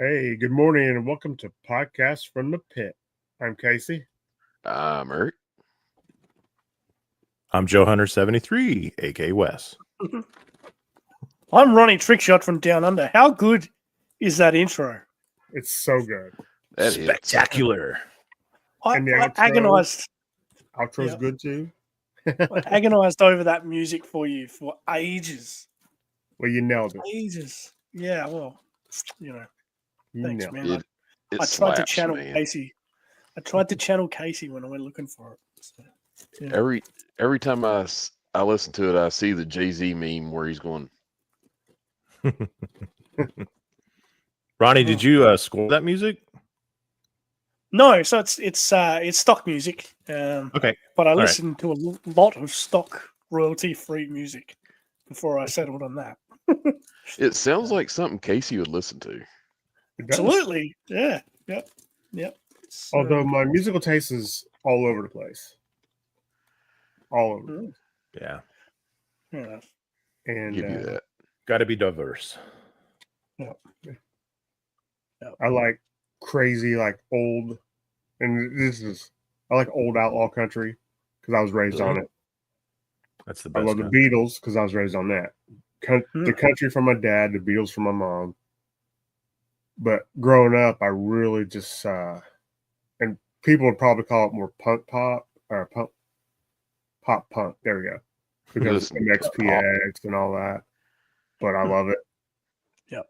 Hey, good morning and welcome to Podcast from the Pit. I'm Casey. I'm Eric. I'm Joe Hunter 73, aka Wes. I'm Ronnie Trickshot from Down Under. How good is that intro? It's so good. That hits. Spectacular. I And the outro. agonized. Outro's Yep. good too. I agonized over that music for you for ages. Well, you nailed it. Ages. Yeah, well, You thanks, nailed man. It I tried to slaps, channel man. Casey. I tried to channel Casey when I went looking for it. So, yeah. Every time I listen to it, I see the Jay-Z meme where he's going, Ronnie, did you score that music? No, so it's stock music. Okay. But I right. listened to a lot of stock royalty-free music before I settled on that. it sounds like something Casey would listen to. It does. Absolutely. Yeah. Yep. It's, Although my musical taste is all over the place. All over the place. Yeah. yeah. And Give you that. Got to be diverse. I like crazy, like old, and I like old outlaw country because I was raised on it. That's the I best. love the Beatles because I was raised on that. The country from my dad, the Beatles from my mom. But growing up, I really just and people would probably call it more punk pop or pop punk. There we go, because of MXPX and all that. But I love it. Yep.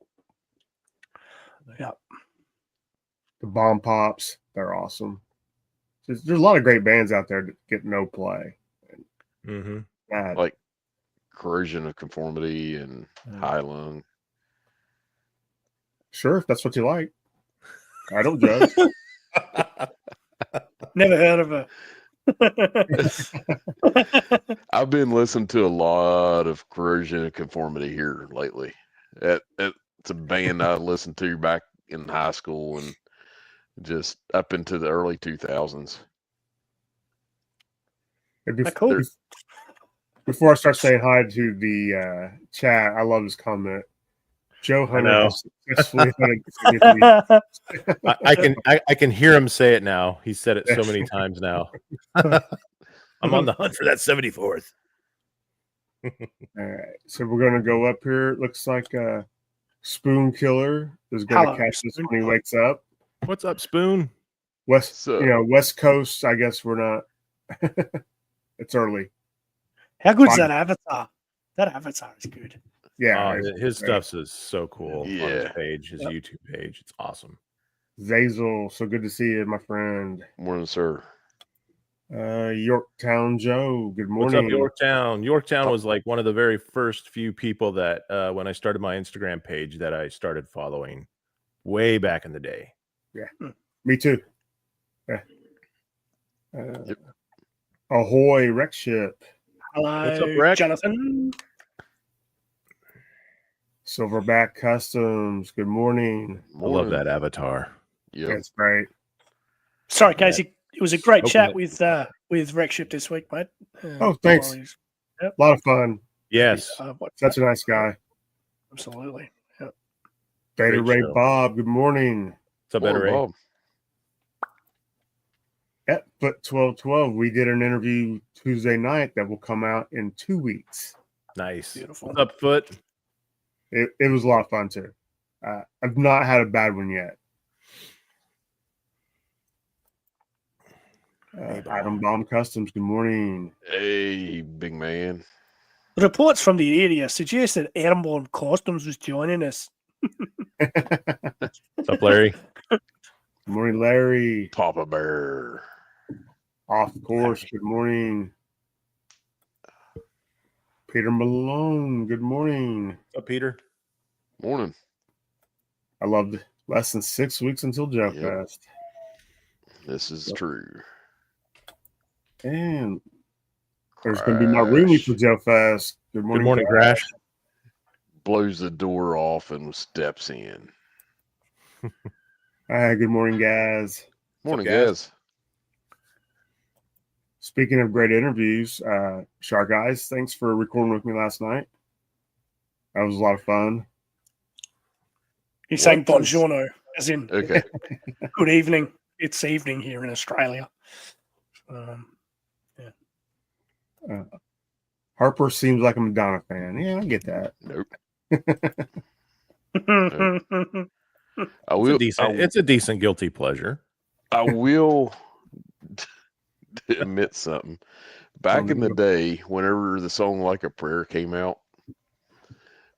The Bomb Pops, they're awesome. There's a lot of great bands out there that get no play. Mm-hmm. Like Corrosion of Conformity and High Lung. Sure, if that's what you like. I don't judge. Never heard of her. I've been listening to a lot of Corrosion of Conformity here lately. It's a band I listened to back in high school and just up into the early 2000s. Cool. Before I start saying hi to the chat, I love this comment. Joe Hunter has successfully I can hear him say it now. He said it so many times now. I'm on the hunt for that 74th. All right, so we're going to go up here. It looks like Spoon Killer is going to catch this when he wakes up. What's up, Spoon? West Coast. I guess we're not. It's early. How good's that avatar? That avatar is good. Yeah, his stuff is so cool. Yeah. On his page, his YouTube page, it's awesome. Zazel, so good to see you, my friend. Morning, sir. Yorktown Joe, good morning. What's up, Yorktown? Yorktown was like one of the very first few people that when I started my Instagram page that I started following way back in the day. Yeah, me too. Yeah. Ahoy, wreck ship. Hello, what's up, Rex? Jonathan. Silverback Customs, good morning. I love that avatar. Yeah, that's great. Sorry, Casey. It was a great chat with Rexship this week, mate. Thanks. A lot of fun. Yes. Such a nice guy. Absolutely. Yep. Beta Ray Bob, good morning. What's up, Beta Ray? Bob? At Foot 1212, we did an interview Tuesday night that will come out in 2 weeks. Nice. Beautiful. What's up, Foot? It was a lot of fun, too. I've not had a bad one yet. Item Bomb Customs, good morning. Hey, big man. The reports from the area suggest that Atom Bomb Customs was joining us. What's up, Larry? Good morning, Larry. Papa Bear. Off course, good morning. Peter Malone, good morning. What's up, Peter? Morning. I loved less than 6 weeks until Joe Fest. This is true. And there's going to be my roomie for Joe Fest. Good morning, good morning, Crash. Blows the door off and steps in. Good morning, guys. Morning, guys. Speaking of great interviews, Shark Eyes, thanks for recording with me last night. That was a lot of fun. He's saying buongiorno As in, Okay. good evening. It's evening here in Australia. Harper seems like a Madonna fan. Yeah, I get that. Nope. It's a decent guilty pleasure. I will admit something. Back in the day, whenever the song Like a Prayer came out,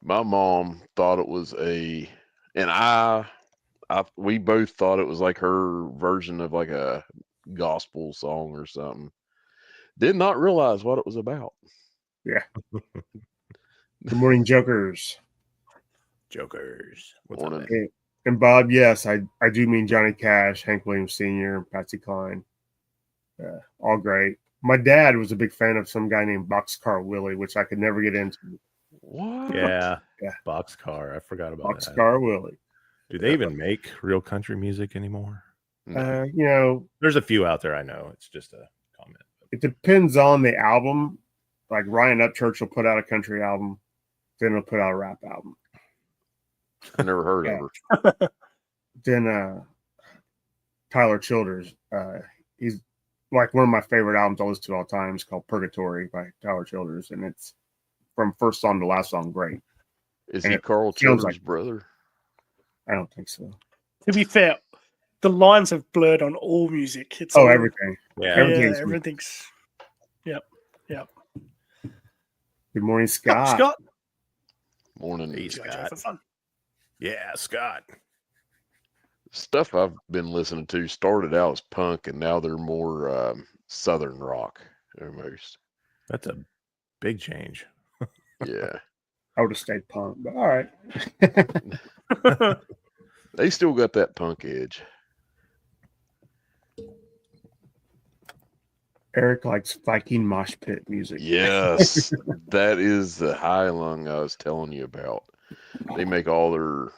my mom thought it was we both thought it was like her version of like a gospel song or something. Did not realize what it was about. Yeah. Good morning, Jokers. What's Morning. up, man? And Bob, yes, I do mean Johnny Cash, Hank Williams Sr., and Patsy Cline. All great. My dad was a big fan of some guy named Boxcar Willie, which I could never get into. What? Yeah. Yeah. Boxcar. I forgot about that. Boxcar Willie. Do they even make real country music anymore? No. There's a few out there I know. It's just a comment. It depends on the album. Like Ryan Upchurch will put out a country album, then he'll put out a rap album. I never heard of her. Then Tyler Childers, he's like one of my favorite albums I listen to all the time. It's called Purgatory by Tyler Childers, and it's from first song to last song great. Is And he it Carl sounds Childers' like- brother? I don't think so. To be fair, the lines have blurred on all music. It's all, Everything. Yeah. Everything's- everything's. Yep. Good morning, Scott. Scott. Morning. Hey, Go, Joe, Scott. for fun. Yeah, Scott. Stuff I've been listening to started out as punk, and now they're more southern rock almost. That's a big change. Yeah. I would have stayed punk, but all right. They still got that punk edge. Eric likes Viking mosh pit music. Yes. That is the high lung I was telling you about. They make all their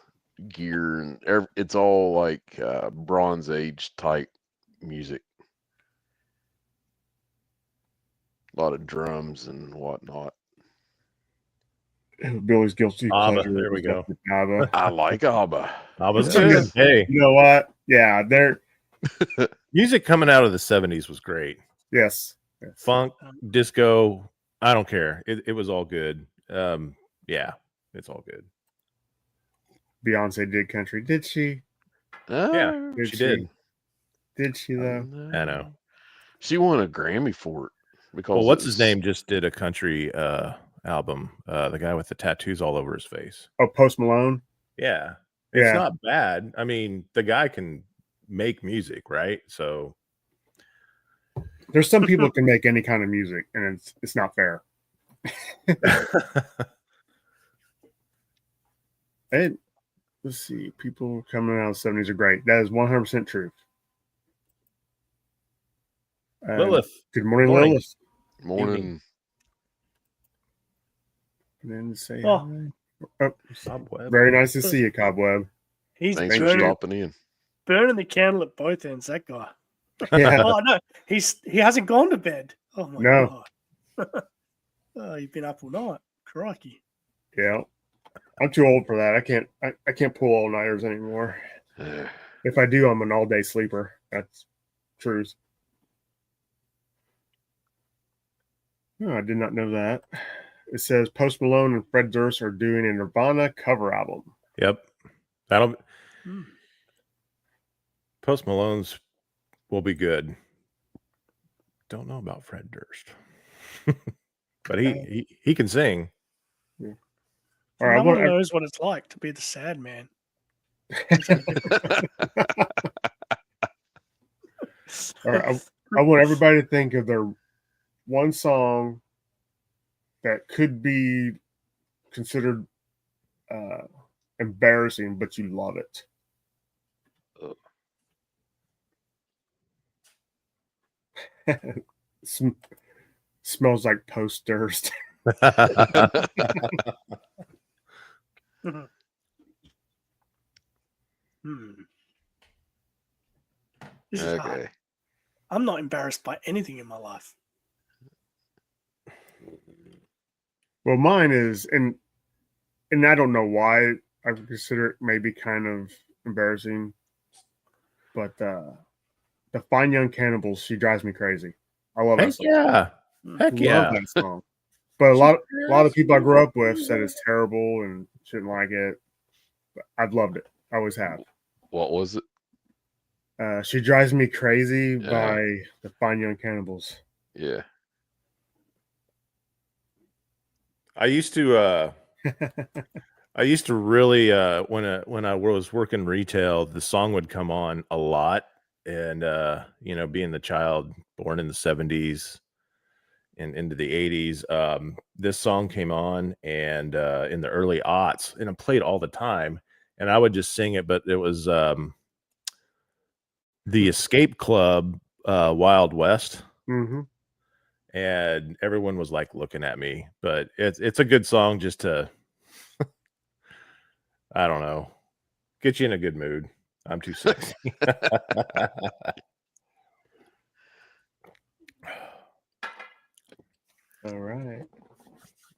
gear, and it's all like Bronze Age type music. A lot of drums and whatnot. Billy's guilty ABBA, pleasure. there we go. ABBA. I like ABBA. ABBA's Yeah. good. Hey, You know what? Yeah, they're music coming out of the 70s was great. yes. Funk, disco, I don't care. It was all good. Yeah, it's all good. Beyonce did country. Did she? Yeah, Did she did. Did she though? I know. She won a Grammy for it because Well, what's his name just did a country album. The guy with the tattoos all over his face. Oh, Post Malone. Yeah. It's Yeah. not bad. I mean, the guy can make music, right? So There's some people that can make any kind of music, and it's not fair. And let's see, people coming out of the 70s are great. That is 100% truth. Lilith. Good morning, Morning. Lilith. Morning. And then say Oh. hi. Oh, Cobweb. very nice to see you, Cobweb. He's Thanks for Burning. stopping in. burning the candle at both ends. That guy. Yeah. Oh no, he hasn't gone to bed. Oh my No. god. Oh, you've been up all night. Crikey. Yeah. I'm too old for that. I can't pull all nighters anymore. If I do, I'm an all day sleeper. That's truth. No, I did not know that. It says Post Malone and Fred Durst are doing a Nirvana cover album. Yep. That'll Hmm. Post Malone's will be good. Don't know about Fred Durst. But he can sing. All right, No one knows what it's like to be the sad man. all right, I want everybody to think of their one song that could be considered embarrassing, but you love it. Smells like Post Durst. This is hard. Okay. I'm not embarrassed by anything in my life. Well, mine is, and I don't know why I consider it maybe kind of embarrassing. but the Fine Young Cannibals, She Drives Me Crazy. I love that Heck song. yeah. Heck yeah. Love that song. But a lot of people I grew up with said it's terrible and shouldn't like it. But I've loved it. I always have. What was it? She Drives Me Crazy Yeah. by the Fine Young Cannibals. Yeah. I used to really when I was working retail, the song would come on a lot. And being the child born in the 70s and into the 80s, this song came on and in the early aughts, and it played all the time. And I would just sing it, but it was the Escape Club, Wild West. Mm-hmm. And everyone was like looking at me, but it's a good song just to I don't know, get you in a good mood. I'm too sexy. All right.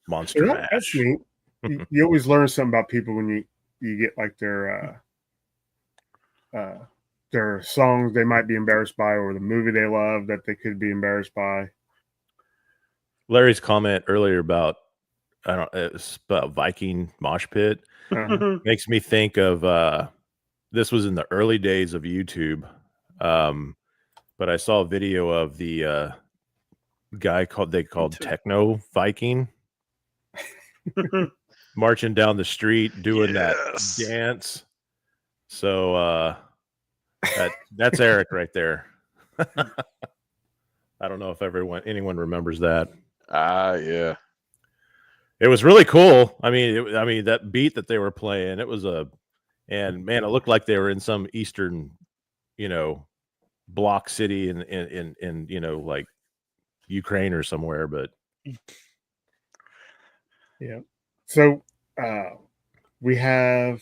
Monster That's Mash. neat. You always learn something about people when you get like their songs they might be embarrassed by, or the movie they love that they could be embarrassed by. Larry's comment earlier about it's about Viking mosh pit makes me think of this was in the early days of YouTube, but I saw a video of the guy called Techno Viking marching down the street doing that dance. So that's Eric right there. I don't know if anyone remembers that. Yeah. It was really cool. I mean, that beat that they were playing, and man, it looked like they were in some Eastern, block city in like Ukraine or somewhere. But yeah. So we have.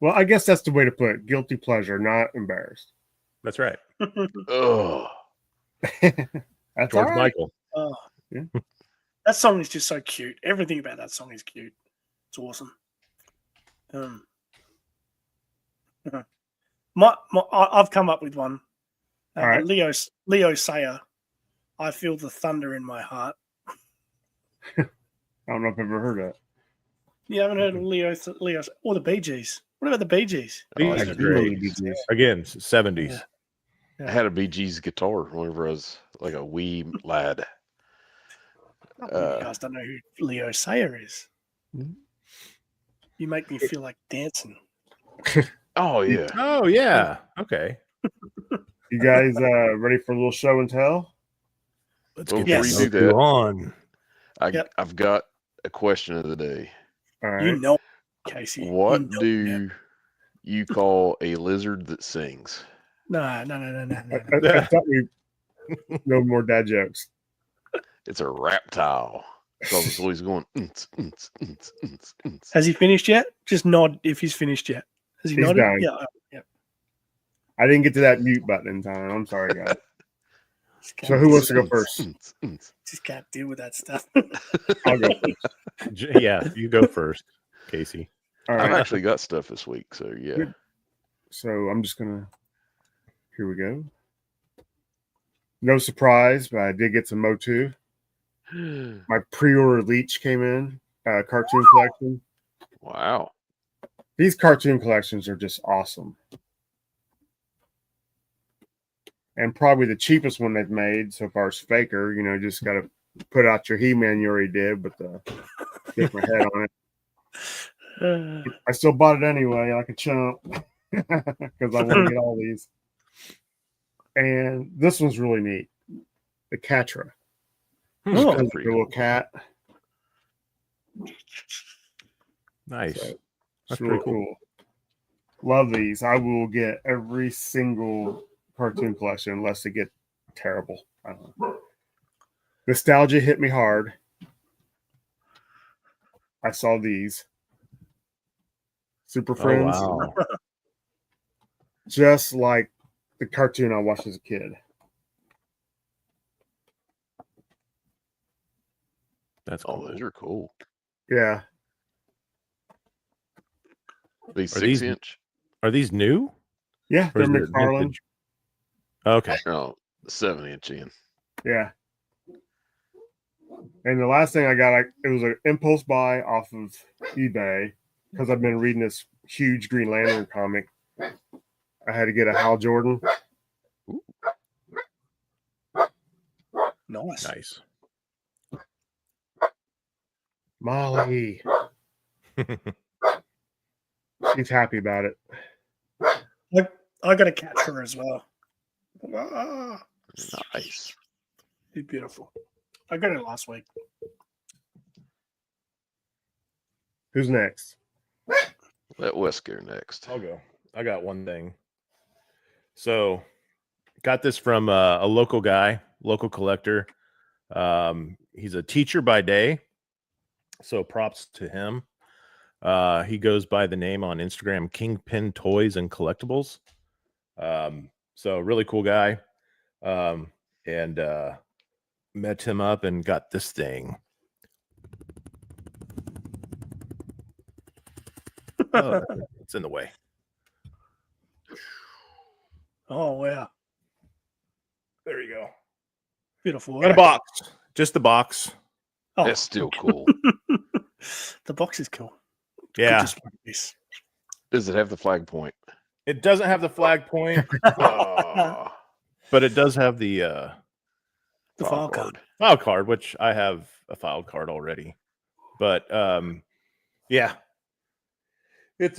Well, I guess that's the way to put it. Guilty pleasure, not embarrassed. that's right. Oh. That's George right. Michael. Oh, Yeah. That song is just so cute. Everything about that song is cute. It's awesome. I've come up with one. All right. Leo Sayer. I feel the thunder in my heart. I don't know if I've ever heard that. You haven't heard of Leo or the Bee Gees? What about the Bee Gees? These are great. Again, 70s. Yeah. I had a Bee Gees guitar whenever I was like a wee lad. You guys don't know who Leo Sayer is. You make me feel like dancing. Oh yeah. Oh yeah. Okay. You guys ready for a little show and tell? Let's Before get you do that, on. I've got a question of the day. All right. You know, Casey. What do you call a lizard that sings? No. I thought we no more dad jokes. It's a reptile. Because it's always going. Has he finished yet? Just nod if he's finished yet. Has he nodded? Done. Yeah. I didn't get to that mute button in time. I'm sorry, guys. So who wants to go first? Just can't deal with that stuff. I'll go first. Yeah, you go first, Casey. All right. I've actually got stuff this week, so yeah. Good. So I'm just gonna. Here we go. No surprise, but I did get some Motu. My pre-order Leech came in, cartoon collection. Wow. These cartoon collections are just awesome. And probably the cheapest one they've made so far is Faker. Just got to put out your He-Man you already did with the different head on it. I still bought it anyway, like a chump, because I want to get all these. And this one's really neat. The Catra. Oh, Like a little cat. Nice. So, That's really pretty cool. Love these. I will get every single cartoon collection unless they get terrible. I don't know. Nostalgia hit me hard. I saw these. Super Friends. Oh, wow. Just like the cartoon I watched as a kid. That's cool. Oh, those are cool. Yeah. Be Are 6-inch. Are these new? Yeah, Or they're is there McFarlane. vintage? Okay. No, 7-inch in. Yeah. And the last thing I got, it was an impulse buy off of eBay because I've been reading this huge Green Lantern comic. I had to get a Hal Jordan. Nice. Nice. Molly. She's happy about it. I got to catch her as well. Ah, Nice. she's beautiful. I got it last week. Who's next? Let Wes go next. I'll go. I got one thing. So, got this from a local guy, local collector. He's a teacher by day, so props to him. He goes by the name on Instagram Kingpin Toys and Collectibles. So really cool guy. And met him up and got this thing. Oh, it's in the way. Oh, wow. There you go. Beautiful. Got a box. Just the box. Oh, That's still cool. the box is cool. Yeah. Just like this. Does it have the flag point? It doesn't have the flag point, Oh, but it does have the The file card. file card, which I have a file card already. But yeah. It's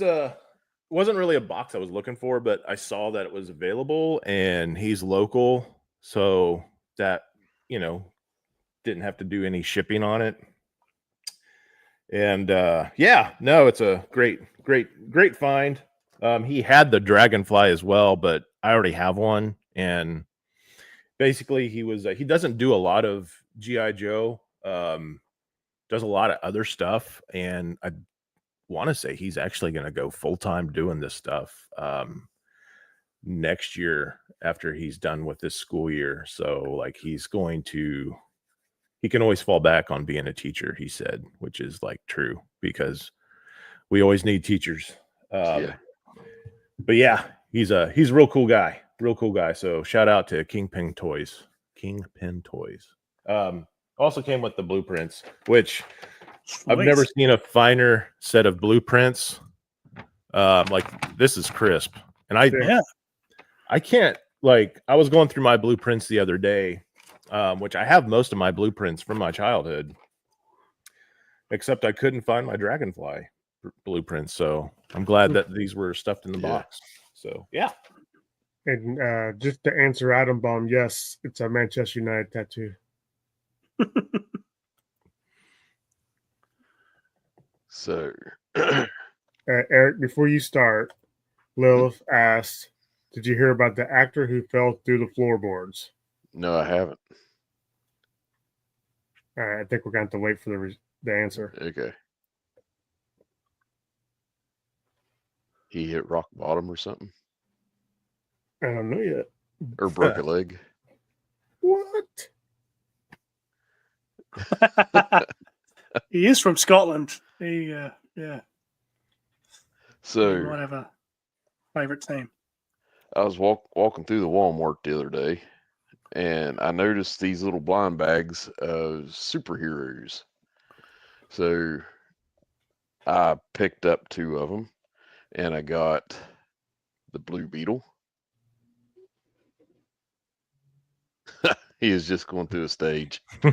wasn't really a box I was looking for, but I saw that it was available and he's local, so that, you know, didn't have to do any shipping on it. And yeah, no, it's a great find. He had the Dragonfly as well, but I already have one. And basically he doesn't do a lot of G.I. Joe, does a lot of other stuff. And I want to say he's actually going to go full-time doing this stuff next year after he's done with this school year. So like he can always fall back on being a teacher, he said, which is like true because we always need teachers. yeah. But yeah, he's a real cool guy. So shout out to Kingpin Toys. Also came with the blueprints, which I've never seen a finer set of blueprints. Like this is crisp. And I can't, like, I was going through my blueprints the other day, which I have most of my blueprints from my childhood, except I couldn't find my Dragonfly blueprints. So I'm glad that these were stuffed in the box. So yeah. And just to answer Adam Baum, yes, it's a Manchester United tattoo. So, Eric, before you start, Lilith asked, did you hear about the actor who fell through the floorboards? no, I haven't. I think we're going to have to wait for the answer. Okay. He hit rock bottom or something? I don't know yet. Or broke a leg? What? He is from Scotland. He, yeah. So, He might have a favorite team. I was walking through the Walmart the other day, and I noticed these little blind bags of superheroes. So I picked up 2 of them, and I got the Blue Beetle. He is just going through a stage. I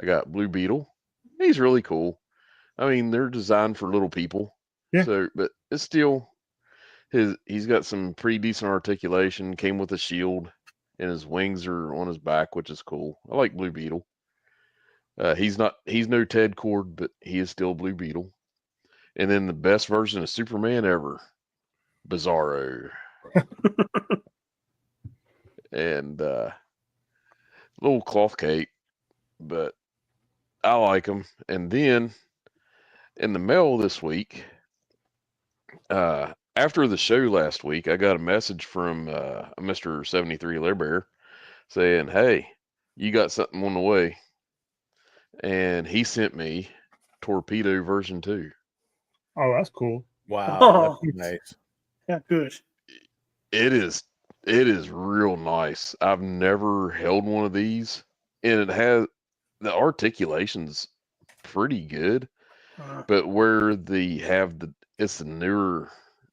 got Blue Beetle. He's really cool. I mean, they're designed for little people. Yeah. So, but it's still he's got some pretty decent articulation. Came with a shield, and his wings are on his back, which is cool. I like Blue Beetle. He's no Ted Cord, but he is still Blue Beetle. And then the best version of Superman ever, Bizarro. And little cloth cape, but I like them. And then in the mail this week, after the show last week, I got a message from Mr. 73 Lebear saying, hey, you got something on the way. And he sent me Torpedo version 2. Oh, that's cool. Wow, Oh. that's nice. Yeah, good. It is real nice. I've never held one of these, and it has the articulation's pretty good, but where it's the newer,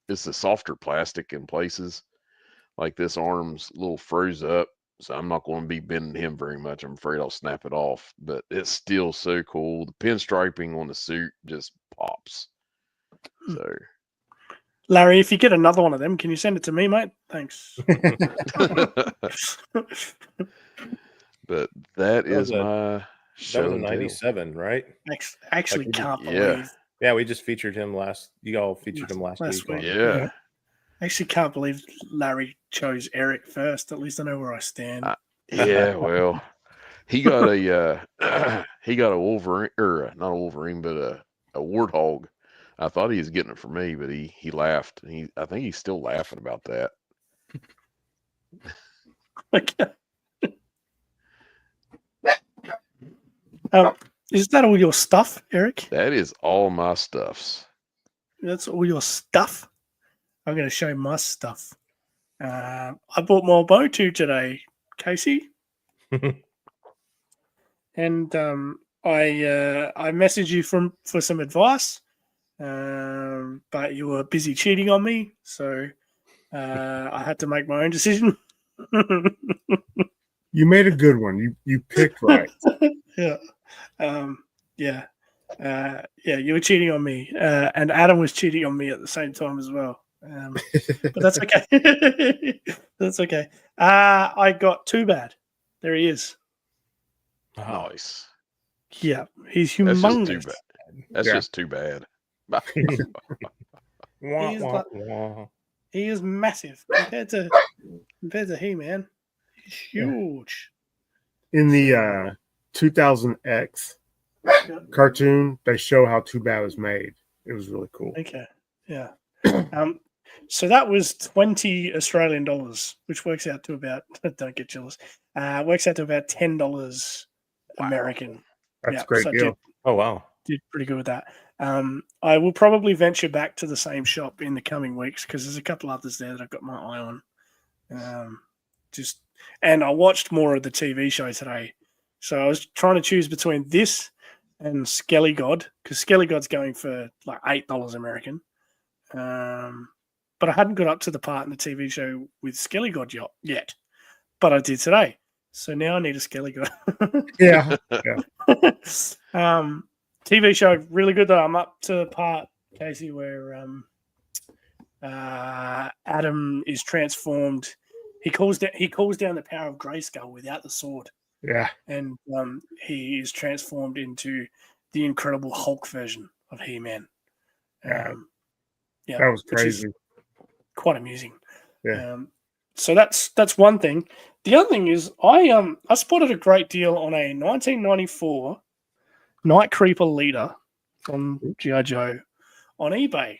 it's the softer plastic in places. Like this arm's a little froze up, so I'm not going to be bending him very much. I'm afraid I'll snap it off, but it's still so cool. The pinstriping on the suit just pops. So, Larry, if you get another one of them, can you send it to me, mate? Thanks. but that was is a- my That show was a and tell. 97, right? Actually, Like, can't yeah. believe. Yeah, we just featured him you all featured him last week. week. Yeah. Actually, can't believe Larry chose Eric first. At least I know where I stand. Yeah, well, he got a he got a Wolverine, or not a Wolverine, but a Warthog. I thought he was getting it for me, but he laughed. I think he's still laughing about that. Okay. Is that all your stuff, Eric? That is all my stuffs. That's all your stuff. I'm going to show my stuff. I bought more bow too today, Casey, and I messaged you for some advice, but you were busy cheating on me, so I had to make my own decision. You made a good one. You picked right. Yeah. Yeah. You were cheating on me, and Adam was cheating on me at the same time as well. But that's okay. That's okay. I got too bad. There he is. Nice. Yeah, he's That's just humongous. too bad. That's Yeah. just too bad. He is massive compared to He-Man. He's huge. In the 2000X cartoon, they show how Too Bad was made. It was really cool. Okay. Yeah. So that was 20 Australian dollars, which works out to about, don't get jealous, works out to about $10 American. That's a great deal. Oh, wow. Did pretty good with that. I will probably venture back to the same shop in the coming weeks because there's a couple others there that I've got my eye on. And I watched more of the TV show today. So I was trying to choose between this and Skelly God, because Skelly God's going for like $8 American. But I hadn't got up to the part in the TV show with Skelly God yet. But I did today. So now I need a Skelly God. Yeah. TV show, really good though. I'm up to the part, Casey, where Adam is transformed. He calls down the power of Grayskull without the sword. Yeah. And he is transformed into the Incredible Hulk version of He-Man. That was crazy. Quite amusing. Yeah. So that's one thing. The other thing is I spotted a great deal on a 1994 Night Creeper leader from G.I. Joe on eBay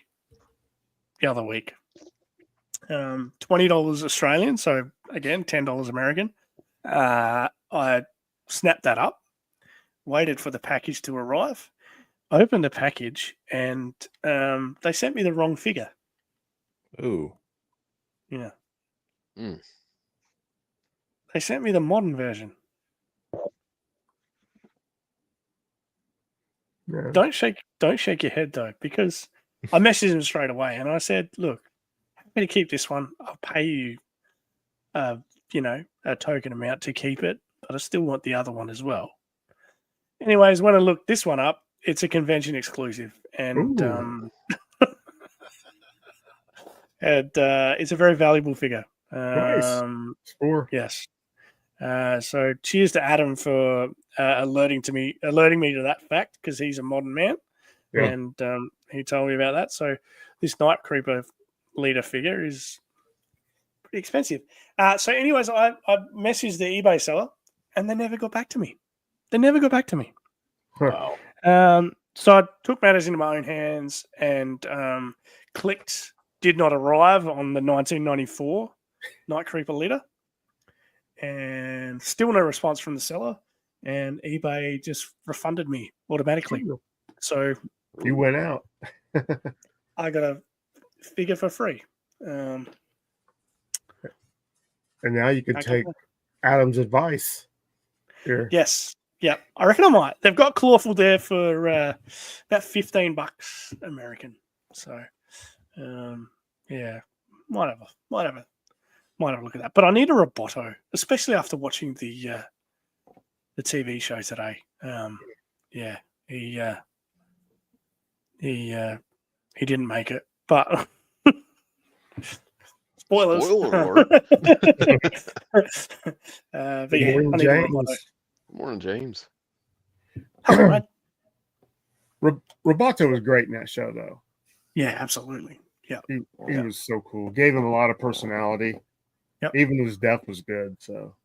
the other week. $20 Australian, so again $10 American. I snapped that up, waited for the package to arrive, opened the package, and they sent me the wrong figure. Ooh. Yeah. Mm. They sent me the modern version. Yeah. Don't shake your head though, because I messaged him straight away and I said, look, happy to keep this one. I'll pay you a token amount to keep it, but I still want the other one as well. Anyways, when I looked this one up, it's a convention exclusive, and it's a very valuable figure. Nice. Score. Yes. So cheers to Adam for alerting me to that fact, because he's a modern man, and he told me about that. So this Night Creeper leader figure is pretty expensive. So anyways, I messaged the eBay seller, and they never got back to me. Wow. So I took matters into my own hands and clicked did not arrive on the 1994 Night Creeper leader, and still no response from the seller, and eBay just refunded me automatically. So you went out. I got a figure for free. And now you can I take can't- Adam's advice. Here. Yes. Yeah. I reckon I might. They've got Clawful there for about $15 American. So, yeah, might have a look at that. But I need a Roboto, especially after watching the TV show today. Yeah, he didn't make it, but spoilers. Spoiler alert. But yeah, I need a Roboto. Morning, James. Hello, mate. Roboto was great in that show, though. Yeah, absolutely. Yeah, He was so cool. Gave him a lot of personality. Yep. Even his death was good. So,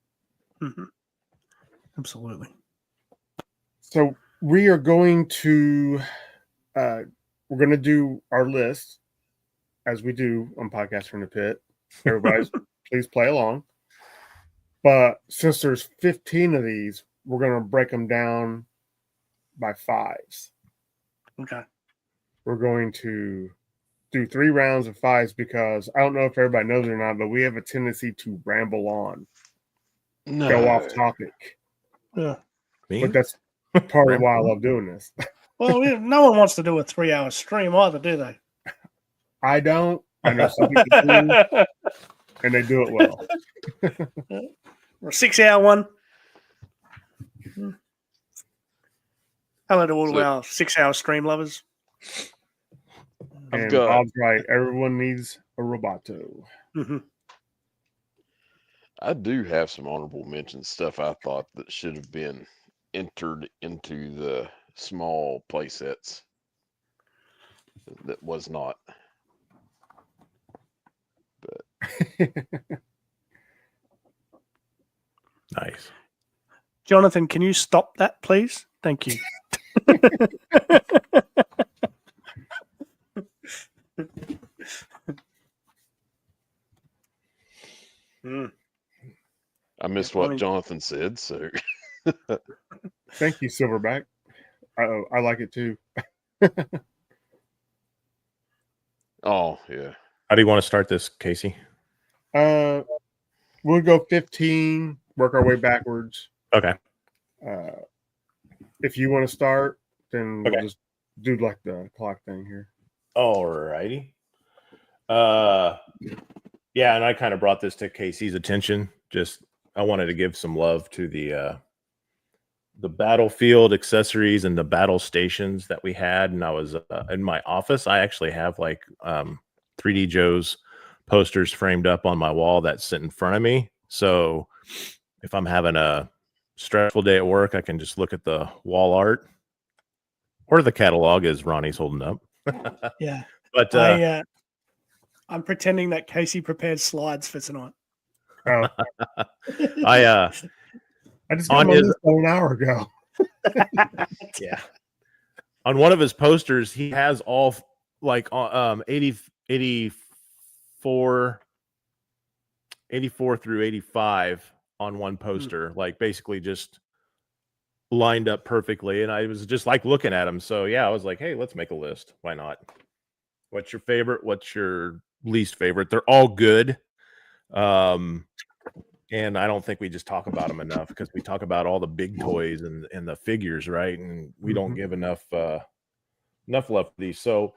absolutely. So we are going to do our list as we do on Podcast from the Pit. Everybody, please play along. But since there's 15 of these, we're going to break them down by fives. Okay. We're going to do 3 rounds of fives because I don't know if everybody knows it or not, but we have a tendency to ramble on, go off topic. Yeah. But that's part of why I love doing this. Well, no one wants to do a 3-hour stream either, do they? I don't. I know some people do, and they do it well. Or a 6-hour one. Hello to all of our 6-hour stream lovers. And Bob's right. Everyone needs a Roboto. I do have some honorable mention stuff I thought that should have been entered into the small play sets that was not. But Nice. Jonathan, can you stop that, please? Thank you. I missed what Jonathan said, so thank you, Silverback. I like it too. Oh yeah. How do you want to start this, Casey? We'll go 15, work our way backwards. Okay. If you want to start, then we'll just do like the clock thing here. All righty. Yeah, and I kind of brought this to Casey's attention. Just I wanted to give some love to the battlefield accessories and the battle stations that we had. And I was in my office. I actually have like 3D Joe's posters framed up on my wall that sit in front of me. So if I'm having a stressful day at work, I can just look at the wall art or the catalog as Ronnie's holding up. Yeah. But I'm pretending that Casey prepared slides for tonight. Oh. I just got my list an hour ago. Yeah. On one of his posters, he has all like 84 through 85 on one poster, like basically just lined up perfectly. And I was just like looking at him. So yeah, I was like, hey, let's make a list. Why not? What's your favorite? What's your least favorite? They're all good. And I don't think we just talk about them enough because we talk about all the big toys and the figures, right? And we don't give enough love for these. So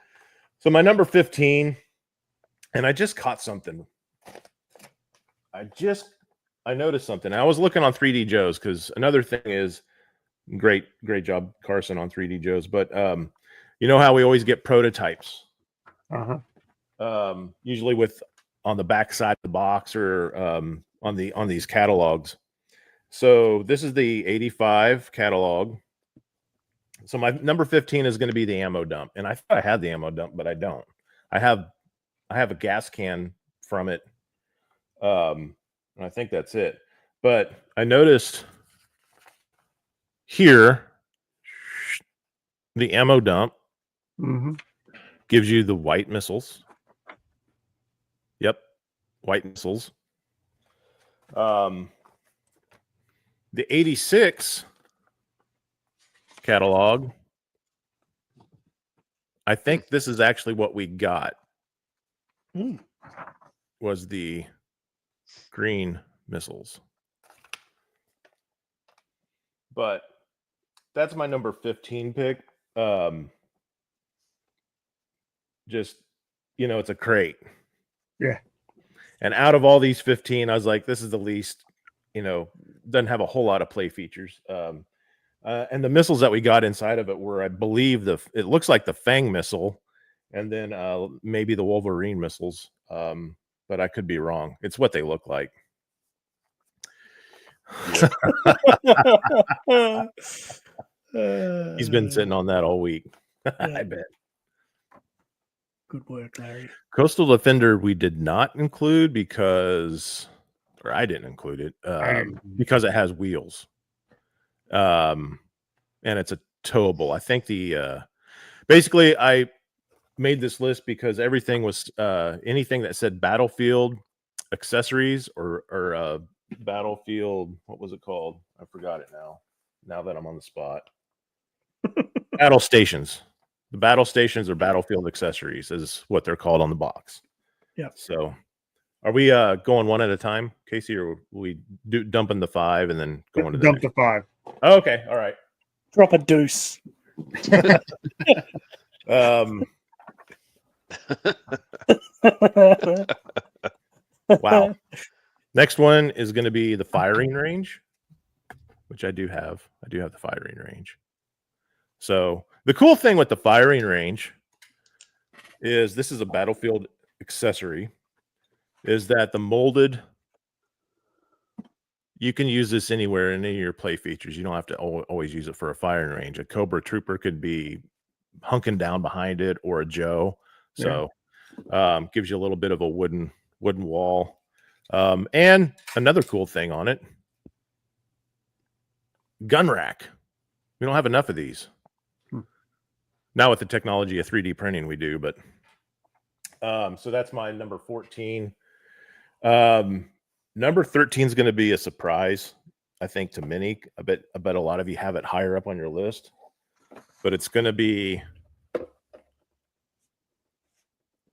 my number 15, and I just caught something. I noticed something. I was looking on 3D Joe's because another thing is great job, Carson, on 3D Joe's. But you know how we always get prototypes, usually on the back side of the box or on these catalogs. So this is the 85 catalog. So my number 15 is going to be the ammo dump, and I thought I had the ammo dump, but I don't. I have a gas can from it, and I think that's it. But I noticed here the ammo dump gives you the white missiles. Yep, white missiles. The 86 catalog, I think this is actually what we got. Mm. Was the green missiles. But that's my number 15 pick. Just, it's a crate. Yeah. And out of all these 15, I was like, this is the least, doesn't have a whole lot of play features. And the missiles that we got inside of it were, I believe, it looks like the Fang missile, and then maybe the Wolverine missiles. But I could be wrong. It's what they look like. He's been sitting on that all week. I bet. Good work, Larry. Coastal Defender we did not include or I didn't include it because it has wheels. And it's a towable. I think basically I made this list because everything was anything that said Battlefield accessories or Battlefield, what was it called? I forgot it now that I'm on the spot. Battle stations. The battle stations or Battlefield accessories is what they're called on the box. Yeah. So are we going one at a time, Casey, or we dumping the 5 and then going to the dump the 5? Oh, okay. All right. Drop a deuce. Wow. Next one is going to be the firing range, which I do have. I do have the firing range. So the cool thing with the firing range is this is a Battlefield accessory, is that the molded, you can use this anywhere in any of your play features. You don't have to always use it for a firing range. A Cobra Trooper could be hunking down behind it, or a Joe. So gives you a little bit of a wooden wall. And another cool thing on it, gun rack. We don't have enough of these. Now with the technology of 3D printing, we do, but so that's my number 14. Number 13 is going to be a surprise, I think, to many. I bet a lot of you have it higher up on your list, but it's going to be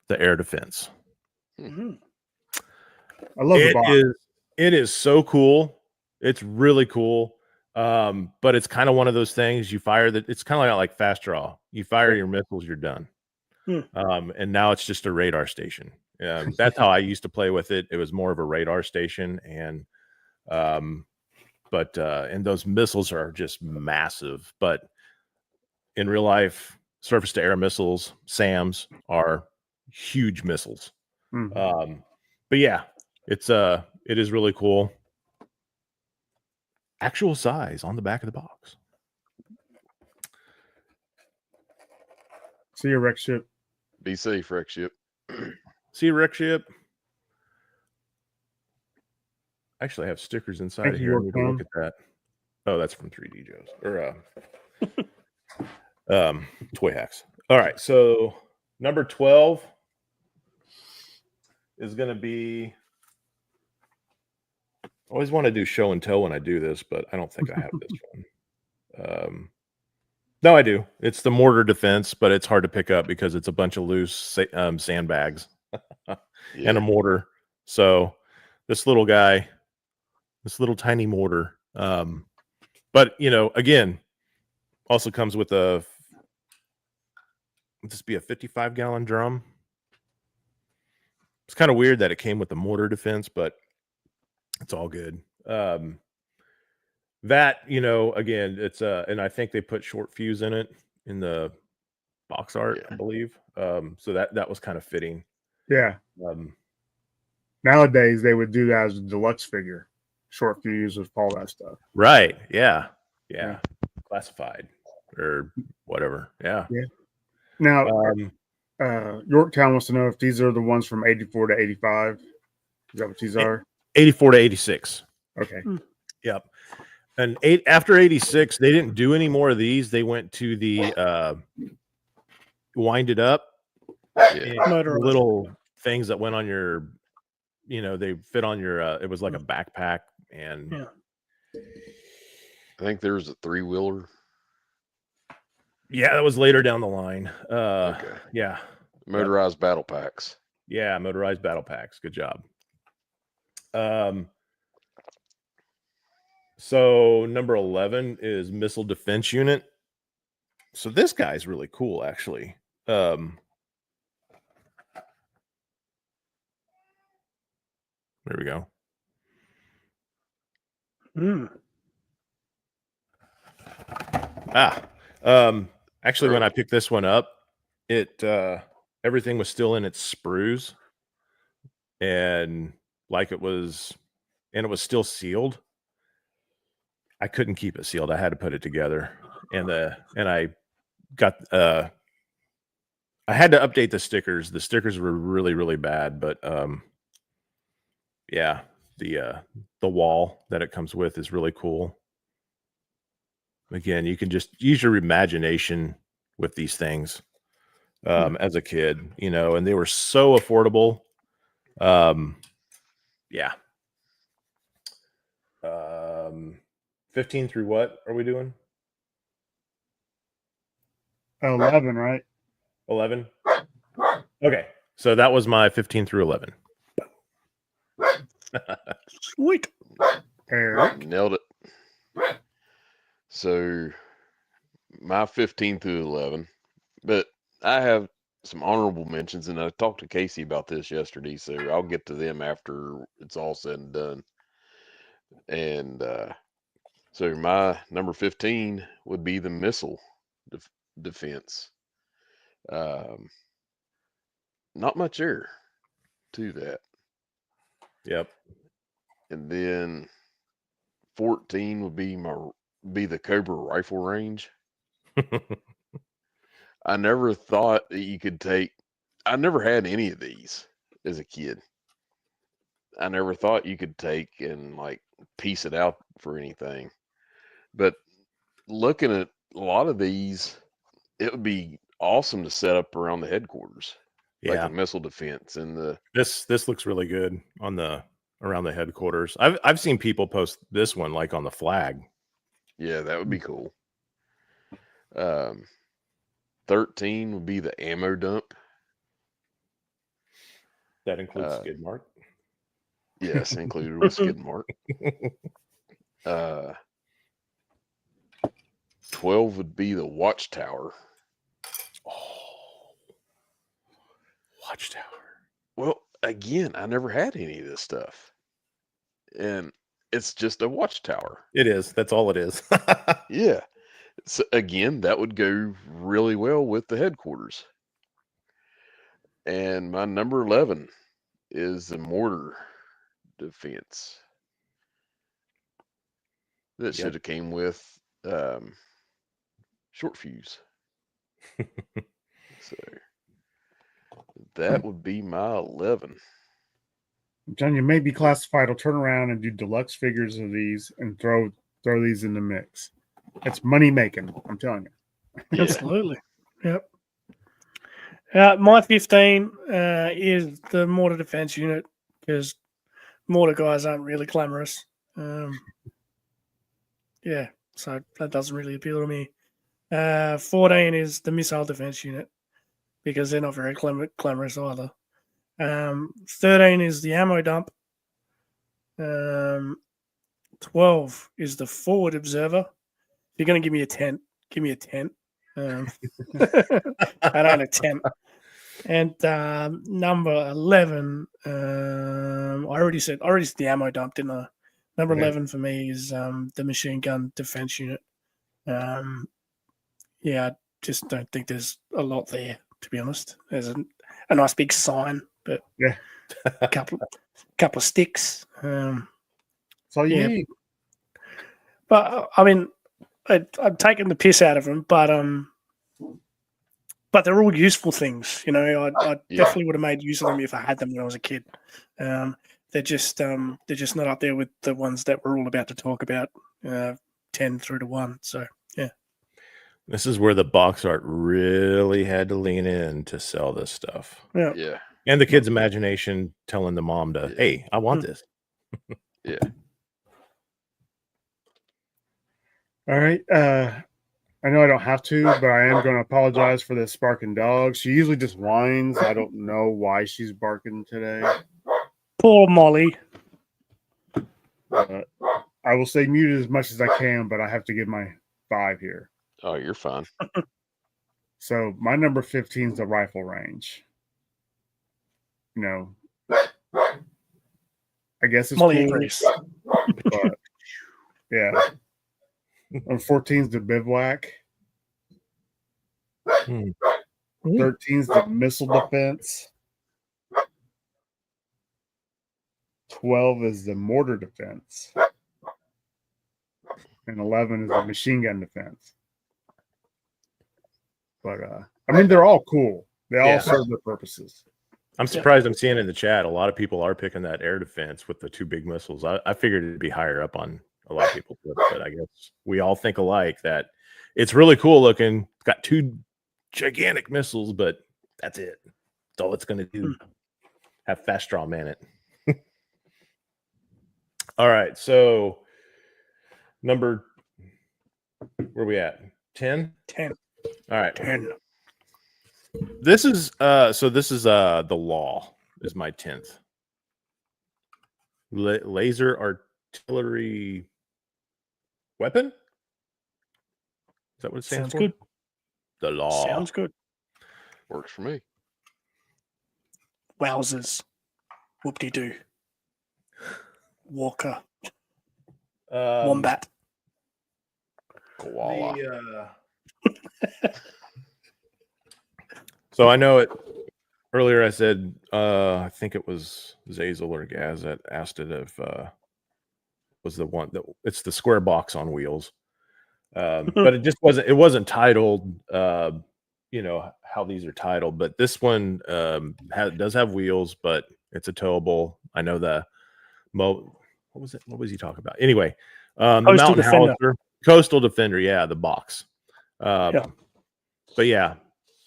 the air defense. Mm-hmm. I love the box. It is so cool. It's really cool. But it's kind of one of those things you fire that it's kind of like fast draw. You fire your missiles, you're done. And now it's just a radar station. That's how I used to play with it. It was more of a radar station, and those missiles are just massive. But in real life, surface to air missiles, SAMs, are huge missiles. Mm-hmm. But yeah, it is really cool. Actual size on the back of the box. See your wreck ship. Be safe, wreck ship. See a wreck ship. Actually, I have stickers inside of here. I need to look at that. Oh, that's from 3D Joe's or Toy Hacks. All right, so number 12 is going to be. I always want to do show and tell when I do this, but I don't think I have this one. No, I do. It's the mortar defense, but it's hard to pick up because it's a bunch of loose sandbags and a mortar. So this little guy, this little tiny mortar, but again, also comes with would this be a 55-gallon drum? It's kind of weird that it came with the mortar defense, but it's all good. That, again, it's and I think they put short fuse in it in the box art, I believe. So that was kind of fitting. Yeah. Nowadays they would do that as a deluxe figure, short fuse with all that stuff. Right. Yeah. Classified or whatever. Yeah. Now, Yorktown wants to know if these are the ones from 84 to 85. Is that what these are? 84 to 86. Okay. Yep. And after 86, they didn't do any more of these. They went to the wind it up. Little things that went on your, they fit on your, it was like a backpack. And I think there's a 3-wheeler. Yeah, that was later down the line. Okay. Yeah. Motorized battle packs. Yeah, motorized battle packs. Good job. So number 11 is missile defense unit. So this guy's really cool, actually. There we go. Actually, when I picked this one up, it everything was still in its sprues, and it was still sealed. I couldn't keep it sealed. I had to put it together, and I got I had to update the stickers. The stickers were really, really bad, but yeah, the wall that it comes with is really cool. Again, you can just use your imagination with these things as a kid, and they were so affordable. Yeah. 15 through what are we doing? 11, right? 11. Okay. So that was my 15 through 11. Sweet. Eric. Nailed it. So my 15 through 11, but I have some honorable mentions, and I talked to Casey about this yesterday, so I'll get to them after it's all said and done. And so my number 15 would be the missile defense. Not much air to that. Yep. And then 14 would be the Cobra rifle range. I never thought that you could I never had any of these as a kid. I never thought you could take and piece it out for anything. But looking at a lot of these, it would be awesome to set up around the headquarters. Yeah. Like the missile defense and this looks really good on around the headquarters. I've seen people post this one on the flag. Yeah, that would be cool. 13 would be the ammo dump. That includes skid mark. Yes, included with skid mark. 12 would be the watchtower. Oh, watchtower. Well, again, I never had any of this stuff. And it's just a watchtower. It is. That's all it is. Yeah. So again, that would go really well with the headquarters. And my number 11 is the mortar defense. That should have came with short fuse. So that would be my 11. John, you may be classified. I'll turn around and do deluxe figures of these and throw these in the mix. It's money making. I'm telling you. Yeah. Absolutely. Yep. My 15 is the mortar defense unit, because mortar guys aren't really glamorous. Yeah, so that doesn't really appeal to me. 14 is the missile defense unit, because they're not very glamorous either. 13 is the ammo dump. 12 is the forward observer. If you're going to give me a tent, give me a tent. I don't a tent. And number 11, I already said the ammo dump, didn't I? Number 11 for me is the machine gun defense unit. Yeah, I just don't think there's a lot there, to be honest. There's a nice big sign, but yeah, a couple of sticks. That's all you need. But I mean, I'm taking the piss out of them, but they're all useful things. I definitely would have made use of them if I had them when I was a kid. They're just not up there with the ones that we're all about to talk about, 10 through to 1. So yeah, this is where the box art really had to lean in to sell this stuff. Yeah. And the kid's imagination telling the mom to, hey, I want this. Yeah. All right. I know I don't have to, but I am going to apologize for this barking dog. She usually just whines. I don't know why she's barking today. Poor Molly. I will stay muted as much as I can, but I have to give my 5 here. Oh, you're fine. So my number 15 is the rifle range. You know, I guess it's Molly cool, agrees. but yeah. And 14 is the bivouac. 13 is the missile defense. 12 is the mortar defense. And 11 is the machine gun defense. But I mean, they're all cool. They all serve their purposes. I'm surprised I'm seeing in the chat a lot of people are picking that air defense with the 2 big missiles. I figured it'd be higher up on a lot of people's lists, but I guess we all think alike that it's really cool looking. It's got 2 gigantic missiles, but that's it. That's all it's going to do. Have fast draw man it. All right, so where we at? 10? 10. All right. 10. This is the Law is my 10th. Laser artillery weapon? Is that what it stands for? Good. The Law. Sounds good. Works for me. Wowzers. Whoop-de-doo. Walker. Wombat. Koala. So I know it earlier. I said I think it was Zazel or Gaz that asked it if was the one that it's the square box on wheels, but it just wasn't. It wasn't titled. You know how these are titled, but this one does have wheels, but it's a towable. I know what was it? What was he talking about? Anyway, the Mountain Howitzer, Coastal Defender. Yeah, the box. But yeah,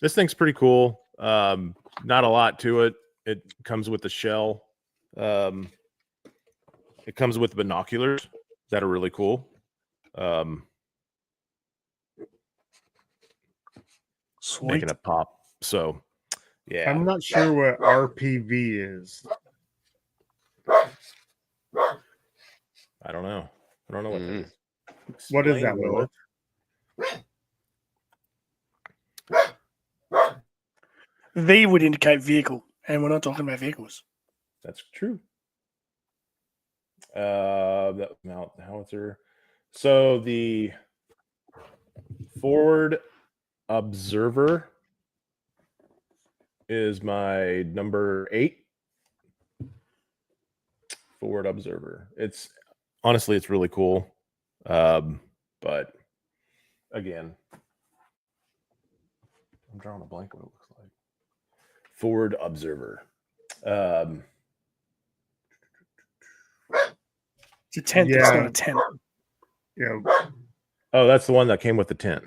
this thing's pretty cool. Not a lot to it. It comes with the shell. It comes with binoculars that are really cool. Sweet. Making it pop. So, yeah. I'm not sure what RPV is. I don't know. I don't know what that is. What is that, Lilith? V would indicate vehicle, and we're not talking about vehicles. That's true. That Mountain Howitzer. So the Forward Observer is my number 8. Forward Observer. It's honestly, it's really cool. But again, I'm drawing a blank what it looks like. Forward Observer. It's a tent. It's not a tent. Yeah. Oh, that's the one that came with the tent.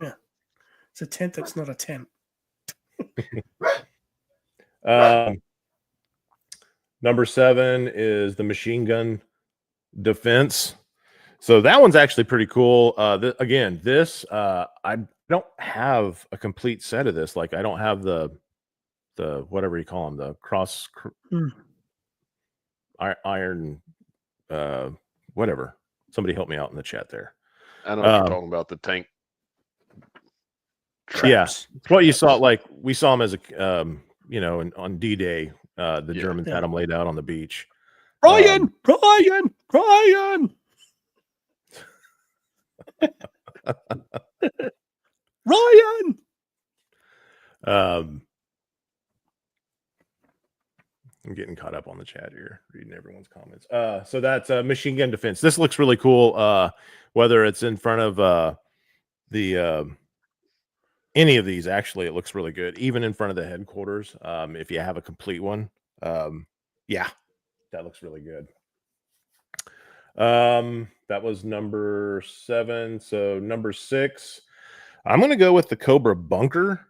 Yeah. It's a tent that's not a tent. Number 7 is the machine gun defense. So that one's actually pretty cool. This I don't have a complete set of this. Like I don't have the whatever you call them, the cross iron whatever. Somebody help me out in the chat there. I know what you're talking about, the tank. Traps. Yeah, it's what you saw. Like we saw them as a on D-Day. The Germans had them laid out on the beach. Ryan. Ryan. I'm getting caught up on the chat here, reading everyone's comments. So that's machine gun defense. This looks really cool. Whether it's in front of any of these, actually, it looks really good. Even in front of the headquarters, if you have a complete one, yeah, that looks really good. That was number 7. So number 6, I'm gonna go with the Cobra Bunker.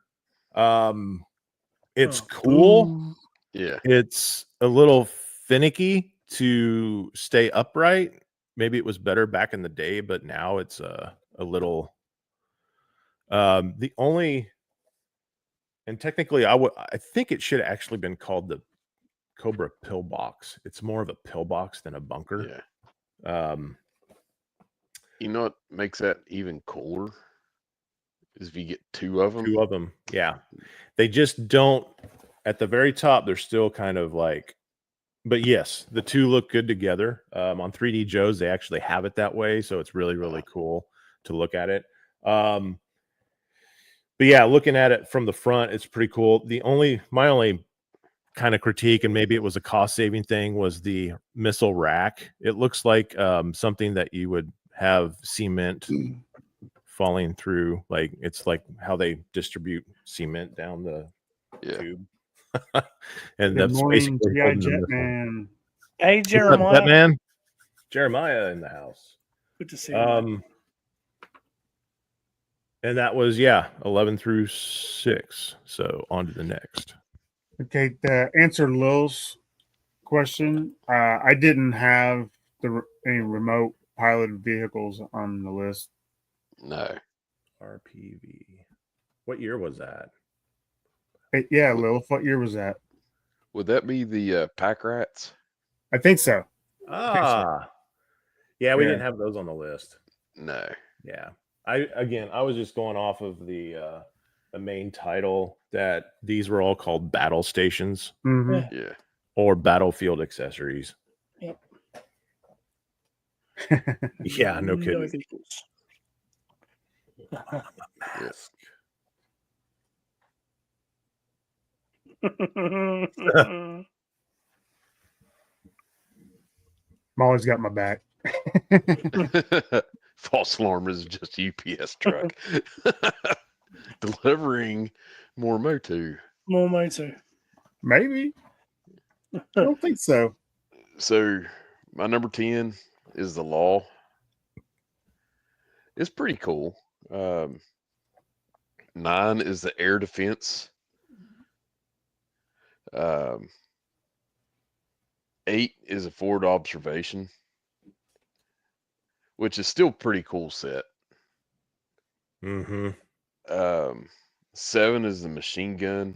It's cool. Yeah, it's a little finicky to stay upright. Maybe it was better back in the day, but now it's a little The only, and technically, I think it should have actually been called the Cobra pillbox. It's more of a pillbox than a bunker. Yeah. You know what makes that even cooler is if you get two of them. Two of them, yeah. They just don't. At the very top, they're still kind of like. But yes, the two look good together. On 3D Joe's, they actually have it that way, so it's really, really cool to look at it. But yeah, looking at it from the front, it's pretty cool. My only kind of critique, and maybe it was a cost-saving thing, was the missile rack. It looks like something that you would have cement falling through. Like it's like how they distribute cement down the tube. And Good that's morning, basically G.I. Jetman. Hey, Jeremiah. Batman. Jeremiah in the house. Good to see you. And that was 11 through 6. So on to the next. Okay, to answer Lil's question, I didn't have any remote piloted vehicles on the list. No. RPV. What year was that? Yeah, Lil, what year was that? Would that be the Pack Rats? I think so. Yeah, we didn't have those on the list. No. Yeah. I was just going off of the main title that these were all called battle stations. Mm-hmm. Yeah. Or battlefield accessories. Yep. Yeah, no kidding. Yes. Molly's got my back. False alarm is just a UPS truck delivering more Motu. More Motu. Maybe. I don't think so. So my number 10 is the Law. It's pretty cool. 9 is the Air Defense. 8 is a Forward Observation, which is still pretty cool set. Mm-hmm. 7 is the Machine Gun.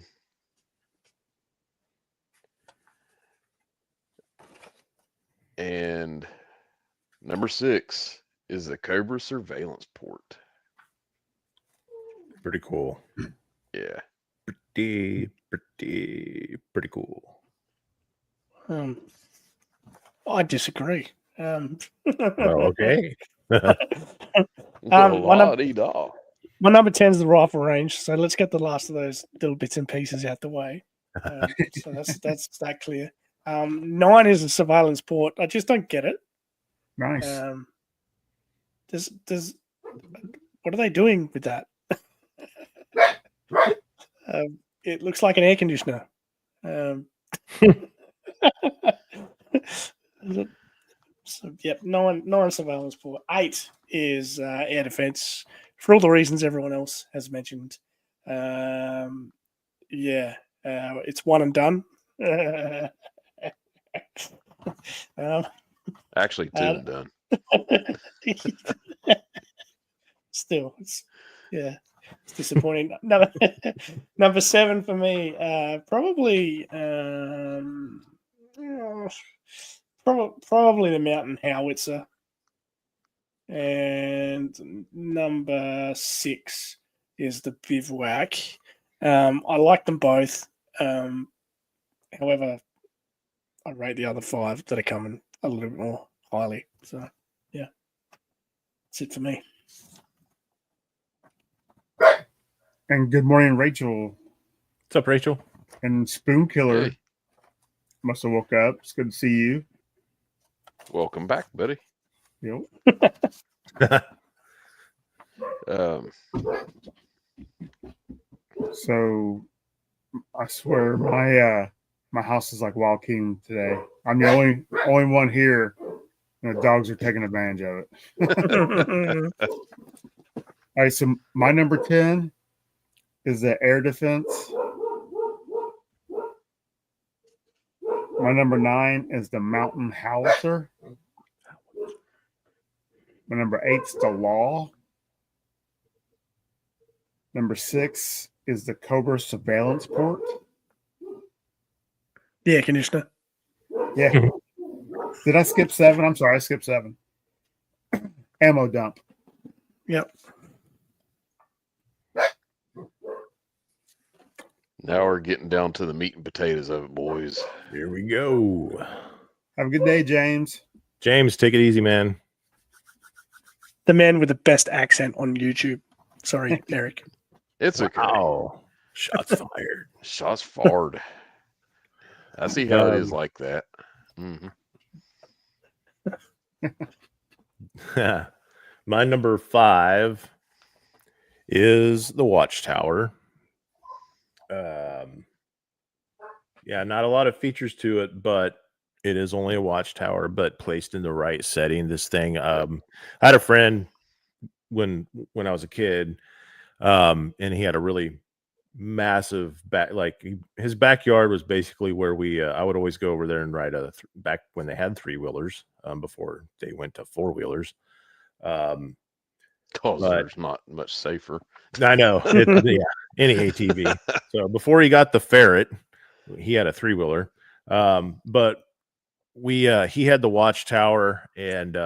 And number 6 is the Cobra Surveillance Port. Pretty cool. Yeah. Pretty cool. I disagree. Well, okay. My number 10 is the rifle range, so let's get the last of those little bits and pieces out the way. So that's that clear. 9 is a surveillance port. I just don't get it. Nice. Does what are they doing with that? It looks like an air conditioner. So, yep, 9 surveillance port. 8 is air defense for all the reasons everyone else has mentioned. It's one and done. Actually, 2 and done. Still, it's disappointing. Number 7 for me, probably the Mountain Howitzer, and number 6 is the Bivouac. I like them both. However, I rate the other 5 that are coming a little bit more highly. So, yeah, that's it for me. And good morning, Rachel. What's up, Rachel? And Spoon Killer. Hey. Must have woke up. It's good to see you. Welcome back, buddy. Yep. So I swear my house is like Wild King today. I'm the only one here, and the dogs are taking advantage of it. All right, so my number 10 is the air defense. My number 9 is the Mountain Howitzer. My number 8 is the Law. Number 6 is the Cobra surveillance port. The air conditioner. Yeah. Did I skip 7? I'm sorry, I skipped 7. Ammo dump. Yep. Now we're getting down to the meat and potatoes of it, boys. Here we go. Have a good day, James. James, take it easy, man. The man with the best accent on YouTube. Sorry, Eric. It's okay. Wow. Shots fired. Shots fired. I see how it is like that. Mm-hmm. My number 5 is the Watchtower. Yeah, not a lot of features to it, but it is only a watchtower, but placed in the right setting. This thing, I had a friend when I was a kid, and he had a really massive his backyard was basically where I would always go over there and ride back when they had 3-wheelers, before they went to 4-wheelers. Because there's not much safer. I know. Yeah, any ATV. So before he got the Ferret, he had a 3-wheeler. But he had the watchtower, and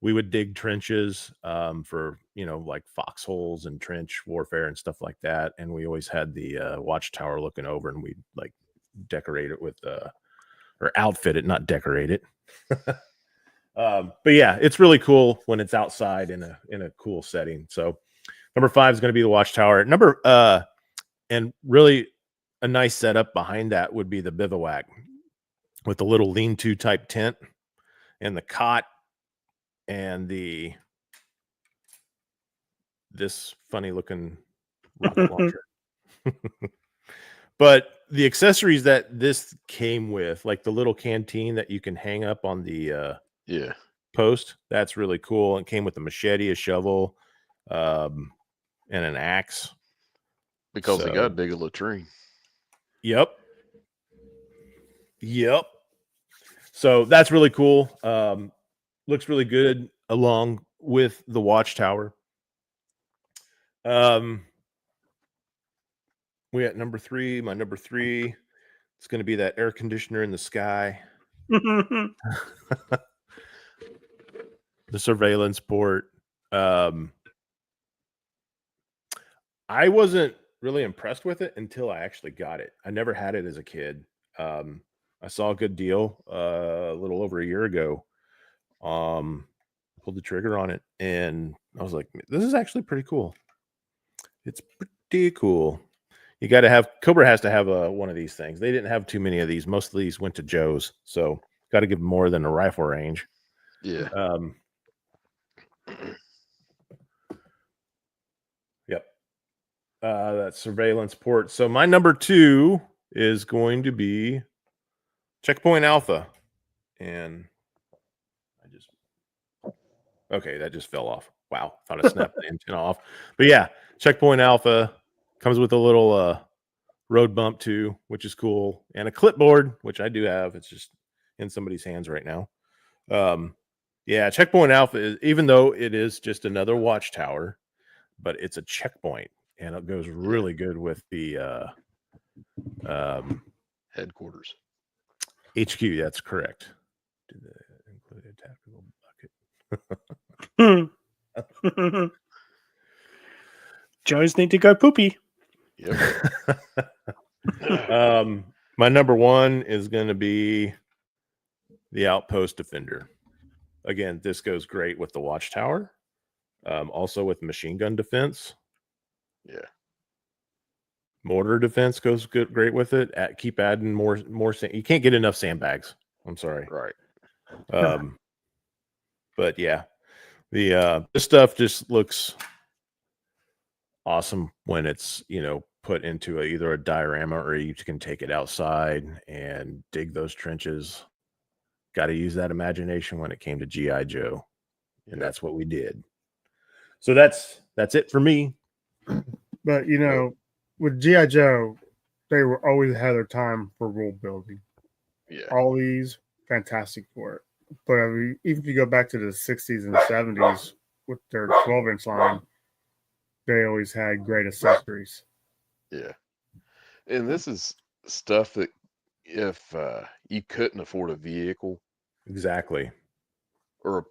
we would dig trenches for, like foxholes and trench warfare and stuff like that. And we always had the watchtower looking over, and we'd like decorate it with or outfit it, not decorate it. But yeah, it's really cool when it's outside in a cool setting. So number 5 is going to be the watchtower. And really a nice setup behind that would be the bivouac with the little lean-to type tent and the cot and this funny looking rocket launcher. But the accessories that this came with, like the little canteen that you can hang up on the post, that's really cool. It came with a machete, a shovel, and an axe. Because they got to dig a latrine. Yep. So that's really cool. Looks really good along with the watchtower. We at number 3. My number 3, it's going to be that air conditioner in the sky. The surveillance port. I wasn't really impressed with it until I actually got it. I never had it as a kid. I saw a good deal a little over a year ago. Pulled the trigger on it, and I was like, this is actually pretty cool. It's pretty cool. You got to have, Cobra has to have one of these things. They didn't have too many of these. Most of these went to Joe's, so got to give them more than a rifle range. Yeah. Yep. That surveillance port. So my number 2 is going to be Checkpoint Alpha. And okay, that just fell off. Wow, thought I snapped the antenna off. But yeah, Checkpoint Alpha comes with a little road bump too, which is cool, and a clipboard, which I do have. It's just in somebody's hands right now. Yeah, Checkpoint Alpha is, even though it is just another watchtower, but it's a checkpoint, and it goes really good with the headquarters. HQ. That's correct. Did they include a tactical bucket? Joe's need to go poopy. Yep. My number 1 is going to be the Outpost Defender. Again, this goes great with the watchtower. Also with machine gun defense. Yeah. Mortar defense goes great with it. Keep adding more. You can't get enough sandbags. I'm sorry. Right. But yeah, this stuff just looks awesome when it's, put into either a diorama, or you can take it outside and dig those trenches. Got to use that imagination when it came to G.I. Joe, and that's what we did. So that's it for me. But with G.I. Joe, they were always had their time for world building. Yeah. All these fantastic for it. But I mean, even if you go back to the 60s and 70s with their 12-inch line, they always had great accessories. Yeah. And this is stuff that if you couldn't afford a vehicle Exactly. or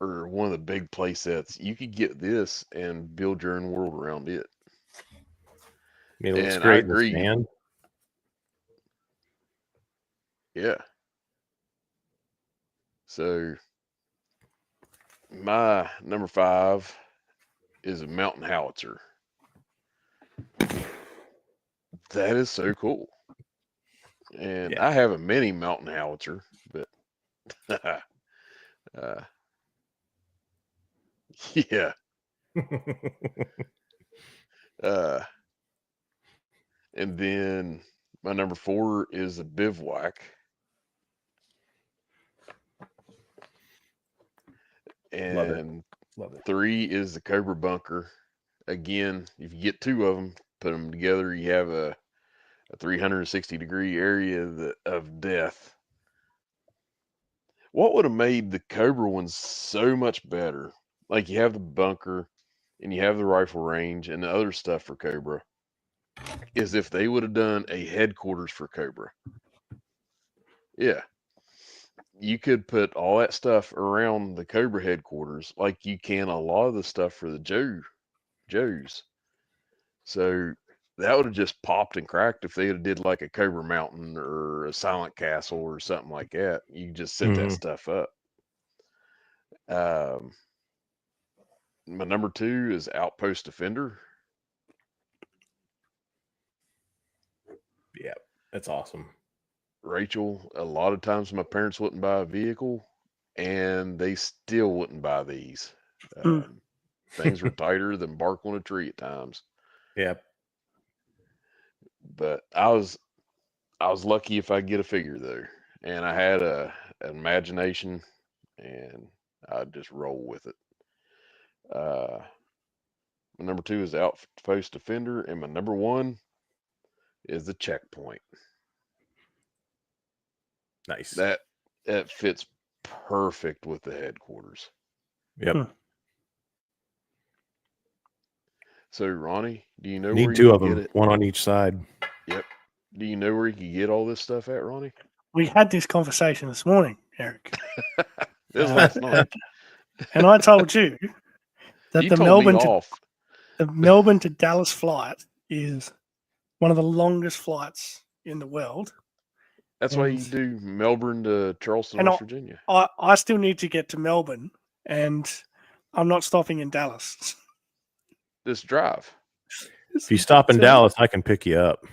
one of the big play sets, you could get this and build your own world around it. I mean, it looks And I great in the agree. stand. Yeah. So my number 5 is a mountain howitzer. That is so cool. And Yeah. I have a mini mountain howitzer, but yeah. And then my number 4 is a bivouac. Love it. And Love it. 3 is the Cobra bunker. Again, if you get 2 of them, put them together, you have a 360-degree area of death. What would have made the Cobra ones so much better? Like you have the bunker and you have the rifle range and the other stuff for Cobra, is if they would have done a headquarters for Cobra. Yeah. You could put all that stuff around the Cobra headquarters like you can a lot of the stuff for the Joes. So that would have just popped and cracked if they had did like a Cobra Mountain or a Silent Castle or something like that. You could just set that stuff up. My number 2 is Outpost Defender. Yeah, that's awesome. Rachel, a lot of times my parents wouldn't buy a vehicle and they still wouldn't buy these. Things were tighter than bark on a tree at times. Yep. But I was lucky if I get a figure though, and I had an imagination, and I'd just roll with it. My number 2 is Outpost Defender, and my number 1 is the Checkpoint. Nice. That fits perfect with the headquarters. Yep. So Ronnie, do you know Need where 2 you of can them, get it? one on each side. Yep. Do you know where you can get all this stuff at, Ronnie? We had this conversation this morning, Eric. This last night. And I told you that You the told me off. The Melbourne to Dallas flight is one of the longest flights in the world. That's why you do Melbourne to Charleston, West Virginia. I still need to get to Melbourne, and I'm not stopping in Dallas. Just drive. If you stop in Dallas, I can pick you up.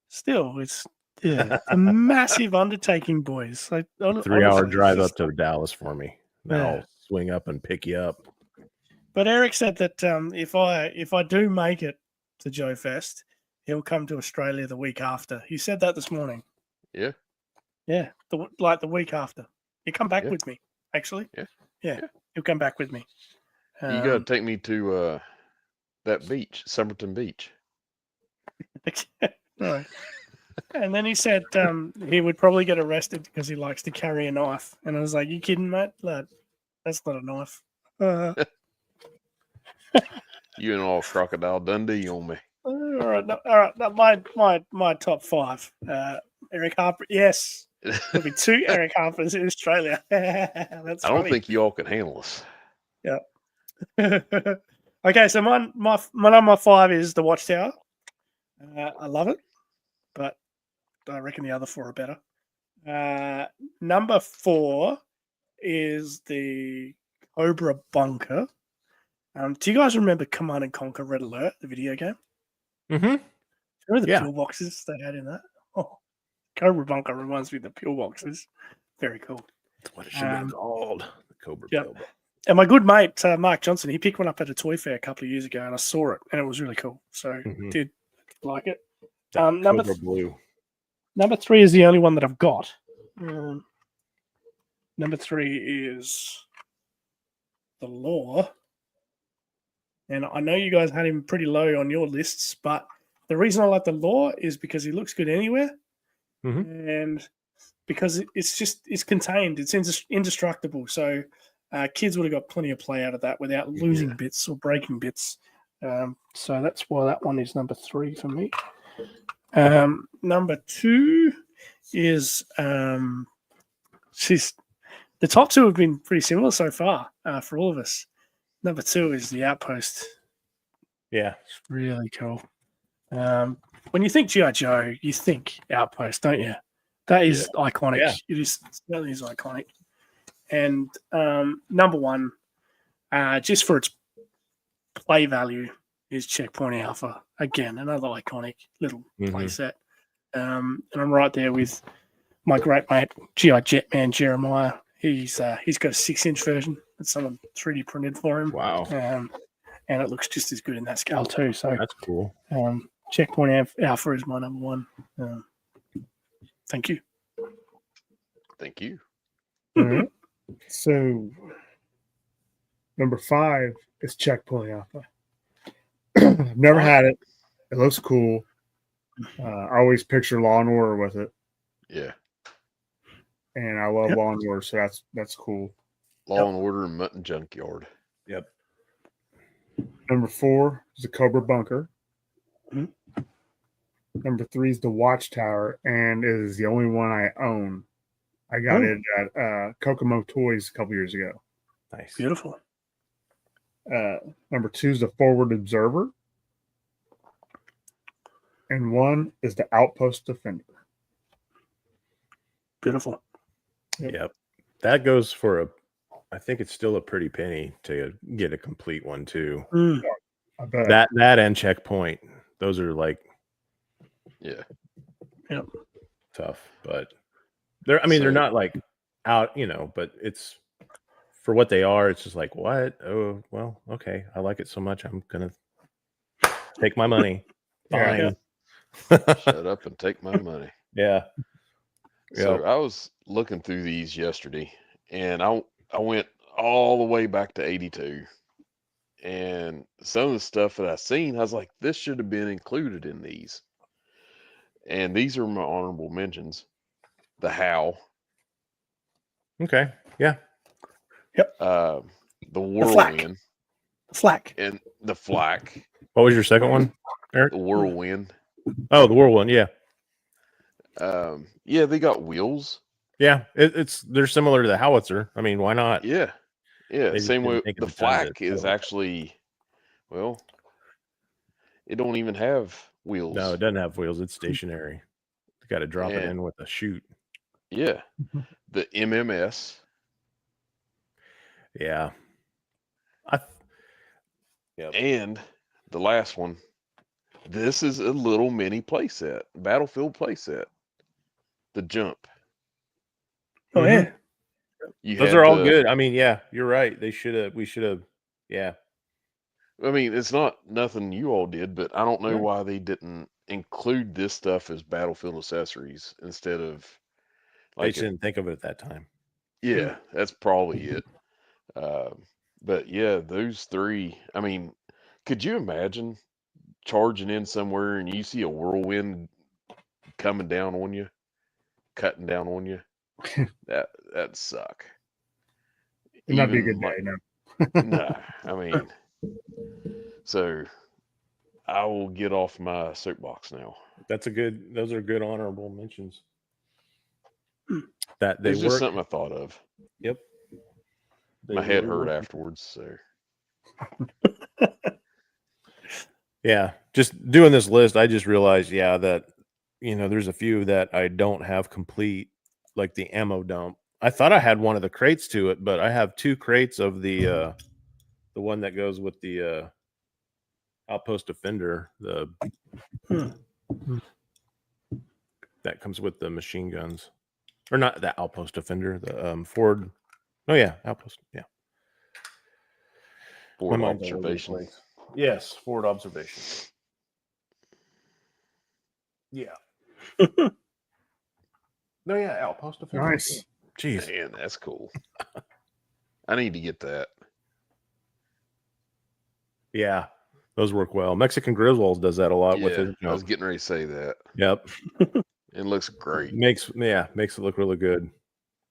Still, it's a massive undertaking, boys. Like, 3-hour drive up to Dallas for me. Then I'll swing up and pick you up. But Eric said that if I do make it to Joe Fest, he'll come to Australia the week after. He said that this morning. Yeah. Yeah, the week after. He'll come back with me, actually. Yeah. He'll come back with me. You got to take me to that beach, Somerton Beach. Right. And then he said he would probably get arrested because he likes to carry a knife. And I was like, you kidding, mate? Like, that's not a knife. You and all Crocodile Dundee on me. All right. My top 5. Eric Harper. Yes. There'll be 2 Eric Harpers in Australia. That's I don't think you all can handle us. Yeah. Okay, so my number 5 is the Watchtower. I love it, but I reckon the other 4 are better. Number 4 is the Cobra bunker. Do you guys remember Command & Conquer Red Alert, the video game? Mm-hmm. Remember the pillboxes they had in that? Oh, Cobra bunker reminds me of the pillboxes. Very cool. That's what it should have been called. The Cobra pillbox. And my good mate, Mark Johnson, he picked one up at a toy fair a couple of years ago, and I saw it, and it was really cool. So did like it. Number Blue. Number 3 is the only one that I've got. Number 3 is the Law. And I know you guys had him pretty low on your lists, but the reason I like the Law is because he looks good anywhere. And because it's contained, it's indestructible. So kids would have got plenty of play out of that without losing bits or breaking bits. So that's why that one is number 3 for me. Number 2 is the top 2 have been pretty similar so far for all of us. Number 2 is the Outpost. Yeah, it's really cool. When you think G.I. Joe, you think Outpost, don't you? That is iconic. Yeah. It certainly is iconic. And number 1, just for its play value, is Checkpoint Alpha. Again, another iconic little playset. And I'm right there with my great mate, G.I. Jetman Jeremiah. He's got a 6-inch version that someone 3D printed for him. Wow. And it looks just as good in that scale too. So that's cool. Checkpoint Alpha is my number 1. Thank you. Thank you. All right. So number 5 is Checkpoint Alpha. I've never had it. It looks cool. I always picture Law and Order with it. Yeah. And I love Law and Order, so that's cool. Law and Order and Mutton Junkyard. Yep. Number 4 is the Cobra Bunker. Number 3 is the Watchtower, and it is the only one I own. I got it at Kokomo Toys a couple years ago. Nice. Beautiful. Number 2 is the Forward Observer. And 1 is the Outpost Defender. Beautiful. Yep. That goes for I think it's still a pretty penny to get a complete one too. I bet. That and Checkpoint. Those are like tough, but they're not like out, but it's for what they are. It's just like, what? Oh, well, okay. I like it so much. I'm going to take my money. Fine. Shut up and take my money. Yeah. So I was looking through these yesterday, and I went all the way back to 82. And some of the stuff that I seen, I was like, this should have been included in these. And these are my honorable mentions. The How. Okay. Yeah. Yep. The Whirlwind. Flak. And the Flak. What was your second one, Eric? The Whirlwind. Oh, the Whirlwind. Yeah. Yeah, they got wheels. Yeah, they're similar to the Howitzer. I mean, why not? Yeah. Yeah. Same way. The Flak is actually, well, it don't even have wheels. No, it doesn't have wheels. It's stationary. You got to drop it in with a chute. Yeah. The MMS. Yeah. And the last one. This is a little mini playset, Battlefield playset. The Jump. Oh yeah. Those are all good. I mean, yeah, you're right. We should have. Yeah. I mean, it's not nothing you all did, but I don't know why they didn't include this stuff as Battlefield accessories instead of. They didn't think of it at that time. Yeah, that's probably it. But yeah, those 3. I mean, could you imagine charging in somewhere and you see a whirlwind coming down on you, cutting down on you? That'd suck. It'd not be a good day, no. No, I mean, so I will get off my soapbox now. Those are good honorable mentions. That It's just something I thought of. Yep. My head hurt afterwards, so. Yeah, just doing this list, I just realized, that there's a few that I don't have complete, like the ammo dump. I thought I had one of the crates to it, but I have 2 crates of the one that goes with the Outpost Defender, that comes with the machine guns, or not the Outpost Defender, the Ford. Oh yeah, Outpost. Yeah. Ford Observation. Yes, Ford Observation. Yeah. No, yeah, Outpost Defender. Nice. Jeez. Man, that's cool. I need to get that. Yeah, those work well. Mexican Griswolds does that a lot with his jump. I was getting ready to say that. Yep. It looks great. Makes it look really good.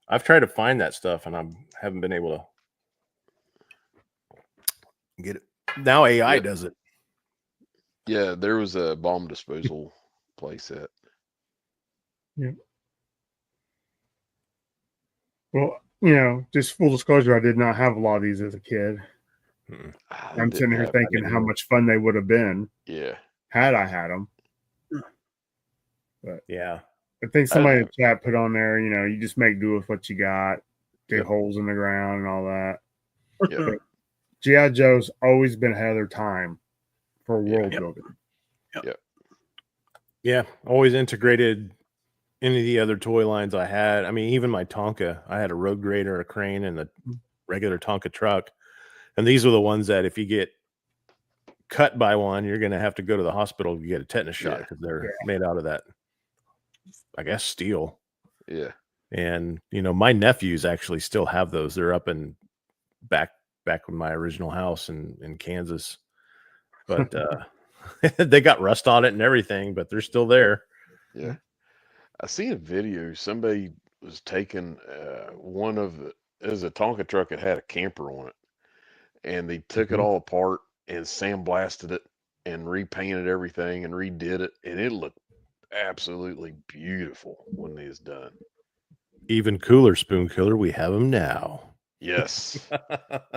I've tried to find that stuff and I haven't been able to Get it now. AI Yep. does it. Yeah, there was a bomb disposal playset. Well, just full disclosure, I did not have a lot of these as a kid. I'm sitting here thinking how much fun they would have been. Yeah. Had I had them. But yeah, I think somebody in the chat put on there, you just make do with what you got, dig holes in the ground and all that. Yeah. G.I. Joe's always been ahead of their time for world building. Yeah. Always integrated any of the other toy lines I had. I mean, even my Tonka, I had a road grader, a crane, and the regular Tonka truck. And these were the ones that if you get cut by one, you're going to have to go to the hospital to get a tetanus shot because they're made out of that, I guess, steel. Yeah. And, my nephews actually still have those. They're up in back in my original house in Kansas. But they got rust on it and everything, but they're still there. Yeah. I seen a video. Somebody was taking one of it was a Tonka truck that had a camper on it, and they took it all apart and sandblasted it and repainted everything and redid it, and it looked absolutely beautiful when it was done. Even cooler, Spoon Killer, we have them now. Yes.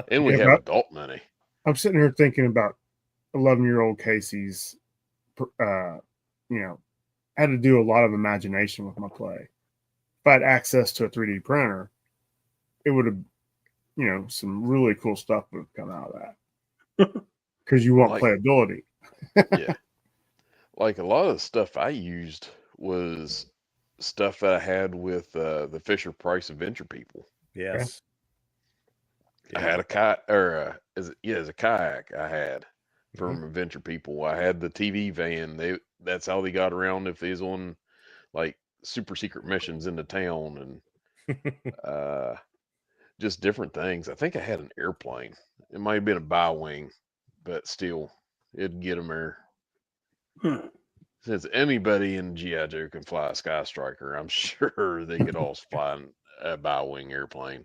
And we have adult money. I'm sitting here thinking about 11-year-old Casey's, I had to do a lot of imagination with my play. If I had access to a 3D printer, it would have, some really cool stuff would have come out of that. Because you want playability. Yeah. Like a lot of the stuff I used was stuff that I had with the Fisher Price Adventure People. Yes. I had a kayak, or it's a kayak I had from Adventure People. I had the TV van. That's how they got around if they was on like super secret missions into town and just different things. I think I had an airplane. It might have been a bi-wing, but still, it'd get them there. Since anybody in G.I. Joe can fly a Sky Striker, I'm sure they could also fly a bi-wing airplane.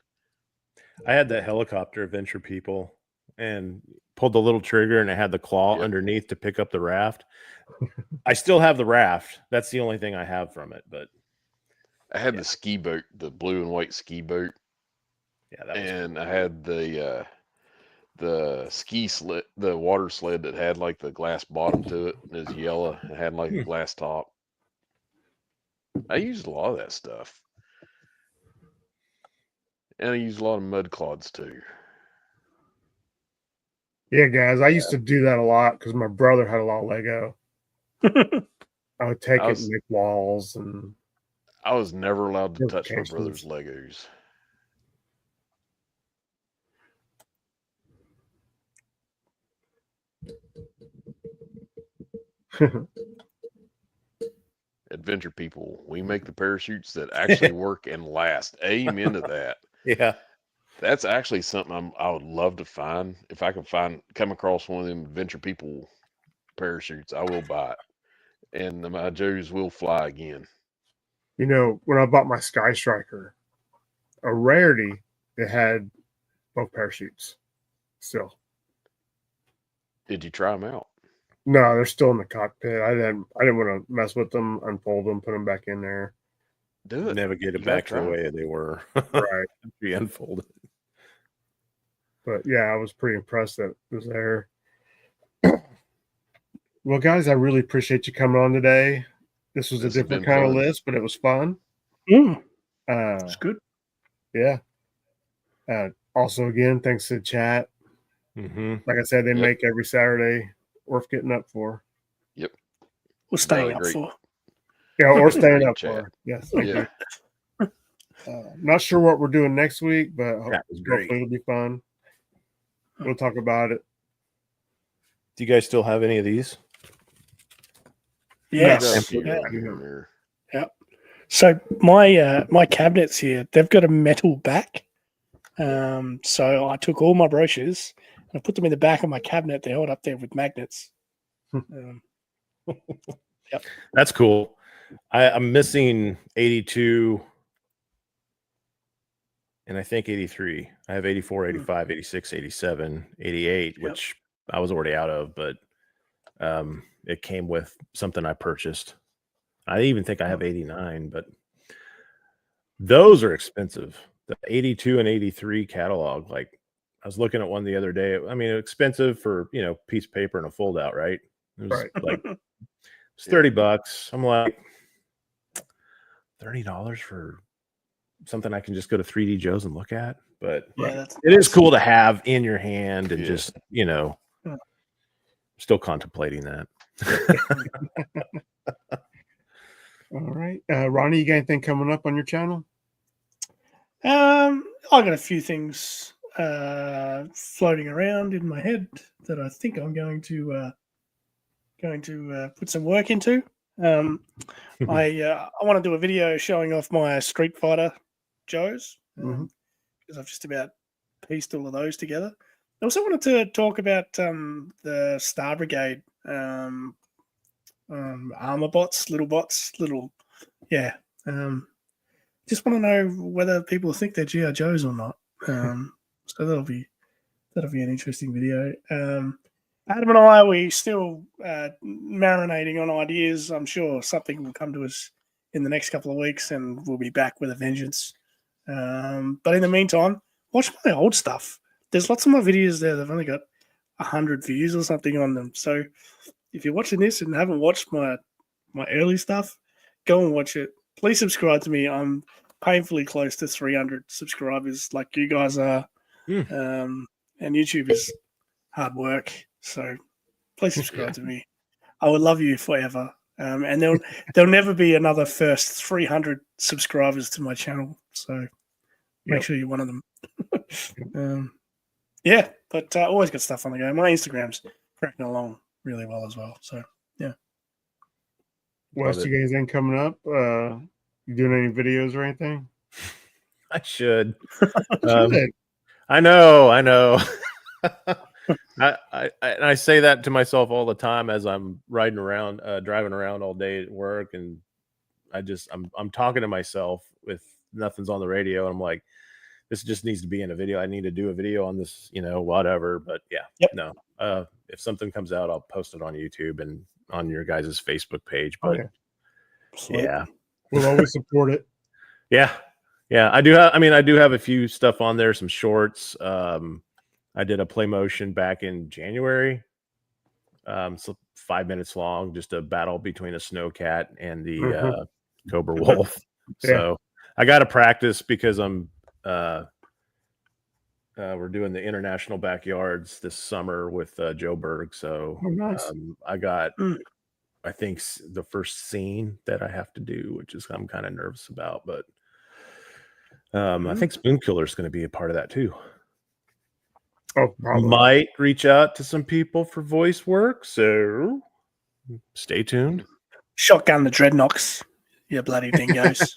I had that helicopter Adventure People and pulled the little trigger and it had the claw underneath to pick up the raft. I still have the raft. That's the only thing I have from it. But I had the ski boat, the blue and white ski boat. Yeah, that was and cool. I had the ski sled, the water sled that had like the glass bottom to it. It was yellow. It had like a glass top. I used a lot of that stuff. And I used a lot of mud clods too. Yeah, guys, I used to do that a lot because my brother had a lot of Lego. I would take it and make walls, and I was never allowed to touch my brother's Legos. Adventure People, we make the parachutes that actually work and last. Amen to that. Yeah. That's actually something I would love to find. If I can come across one of them Adventure People parachutes, I will buy it. And my Joes will fly again. When I bought my Sky Striker, a rarity, it had both parachutes still. Did you try them out? No, they're still in the cockpit. I didn't want to mess with them, unfold them, put them back in there. Do it. Navigate it back to the way they were. Right. Be unfolded. But yeah, I was pretty impressed that it was there. Well, guys, I really appreciate you coming on today. This was a different kind of list, but it was fun. It's good. Yeah. Also, again, thanks to the chat. Like I said, they make every Saturday worth getting up for. Yep. Or staying up for. Yeah, or staying up for. Yes, thank you. Not sure what we're doing next week, but hopefully it'll be fun. We'll talk about it. Do you guys still have any of these? Yes. Yeah. So my cabinets here, they've got a metal back. So I took all my brochures and I put them in the back of my cabinet. They're held up there with magnets. Yep. That's cool. I'm missing 82 and I think 83. I have 84, 85, 86, 87, 88, which I was already out of, but it came with something I purchased. I even think I have 89, but those are expensive. The 82 and 83 catalog, like I was looking at one the other day. I mean, expensive for, piece of paper and a fold out, right? It was like it's $30. I'm like, $30 for something I can just go to 3D Joe's and look at. But it is cool to have in your hand and just, still contemplating that. All right. Ronnie, you got anything coming up on your channel? I got a few things floating around in my head that I think I'm going to put some work into. I want to do a video showing off my Street Fighter Joes because I've just about pieced all of those together. I also wanted to talk about the Star Brigade armor bots, just want to know whether people think they're G.I. Joes or not. So that'll be an interesting video. Adam and I, we still marinating on ideas. I'm sure something will come to us in the next couple of weeks, and we'll be back with a vengeance. But in the meantime, watch my old stuff. There's lots of my videos there that've only got 100 views or something on them. So if you're watching this and haven't watched my early stuff, go and watch it. Please subscribe to me. I'm painfully close to 300 subscribers like you guys are. And YouTube is hard work. So please subscribe to me. I would love you forever. And there'll never be another first 300 subscribers to my channel. So make sure you're one of them. But always got stuff on the go. My Instagram's cracking along really well as well. So, yeah. What else you guys ain't coming up? You doing any videos or anything? I should. I know. I say that to myself all the time as I'm driving around all day at work, and I'm talking to myself with nothing's on the radio, and I'm like, this just needs to be in a video. I need to do a video on this, whatever. But no. If something comes out, I'll post it on YouTube and on your guys' Facebook page. But we'll always support it. Yeah. I do have a few stuff on there, some shorts. I did a play motion back in January. So 5 minutes long, just a battle between a snowcat and the Cobra Wolf. So I got to practice because we're doing the international backyards this summer with Joe Berg. So I got, I think, the first scene that I have to do, which is I'm kind of nervous about, but I think Spoon Killer is going to be a part of that too. Oh, probably. Might reach out to some people for voice work, so stay tuned. Shotgun the Dreadnoks, you bloody dingoes.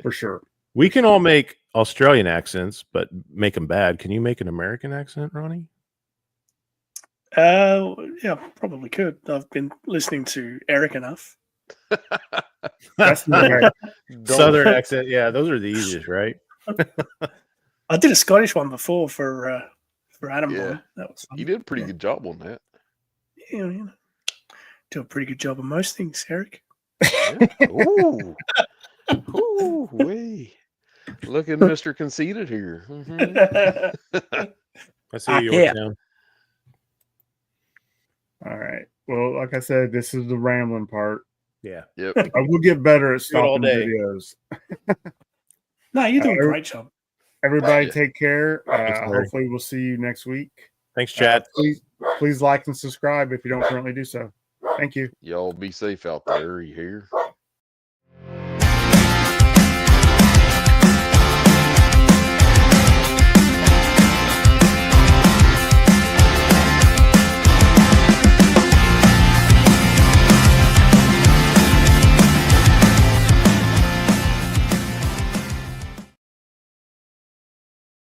For sure. We can all make Australian accents, but make them bad. Can you make an American accent, Ronnie? Yeah, probably could. I've been listening to Eric enough. That's right. Southern accent. Yeah, those are the easiest, right? I did a Scottish one before for Adam. Yeah. That was fun. You did a pretty good job on that. Yeah, do a pretty good job on most things, Eric. Yeah. Ooh. Ooh, wee. Look at Mr. Conceited here. I see you down. All right. Well, like I said, this is the rambling part. Yeah. Yep. I will get better at stopping videos. No, you're doing a great job. Everybody take care. Hopefully we'll see you next week. Thanks, Chad. Please like and subscribe if you don't currently do so. Thank you. Y'all be safe out there. You hear?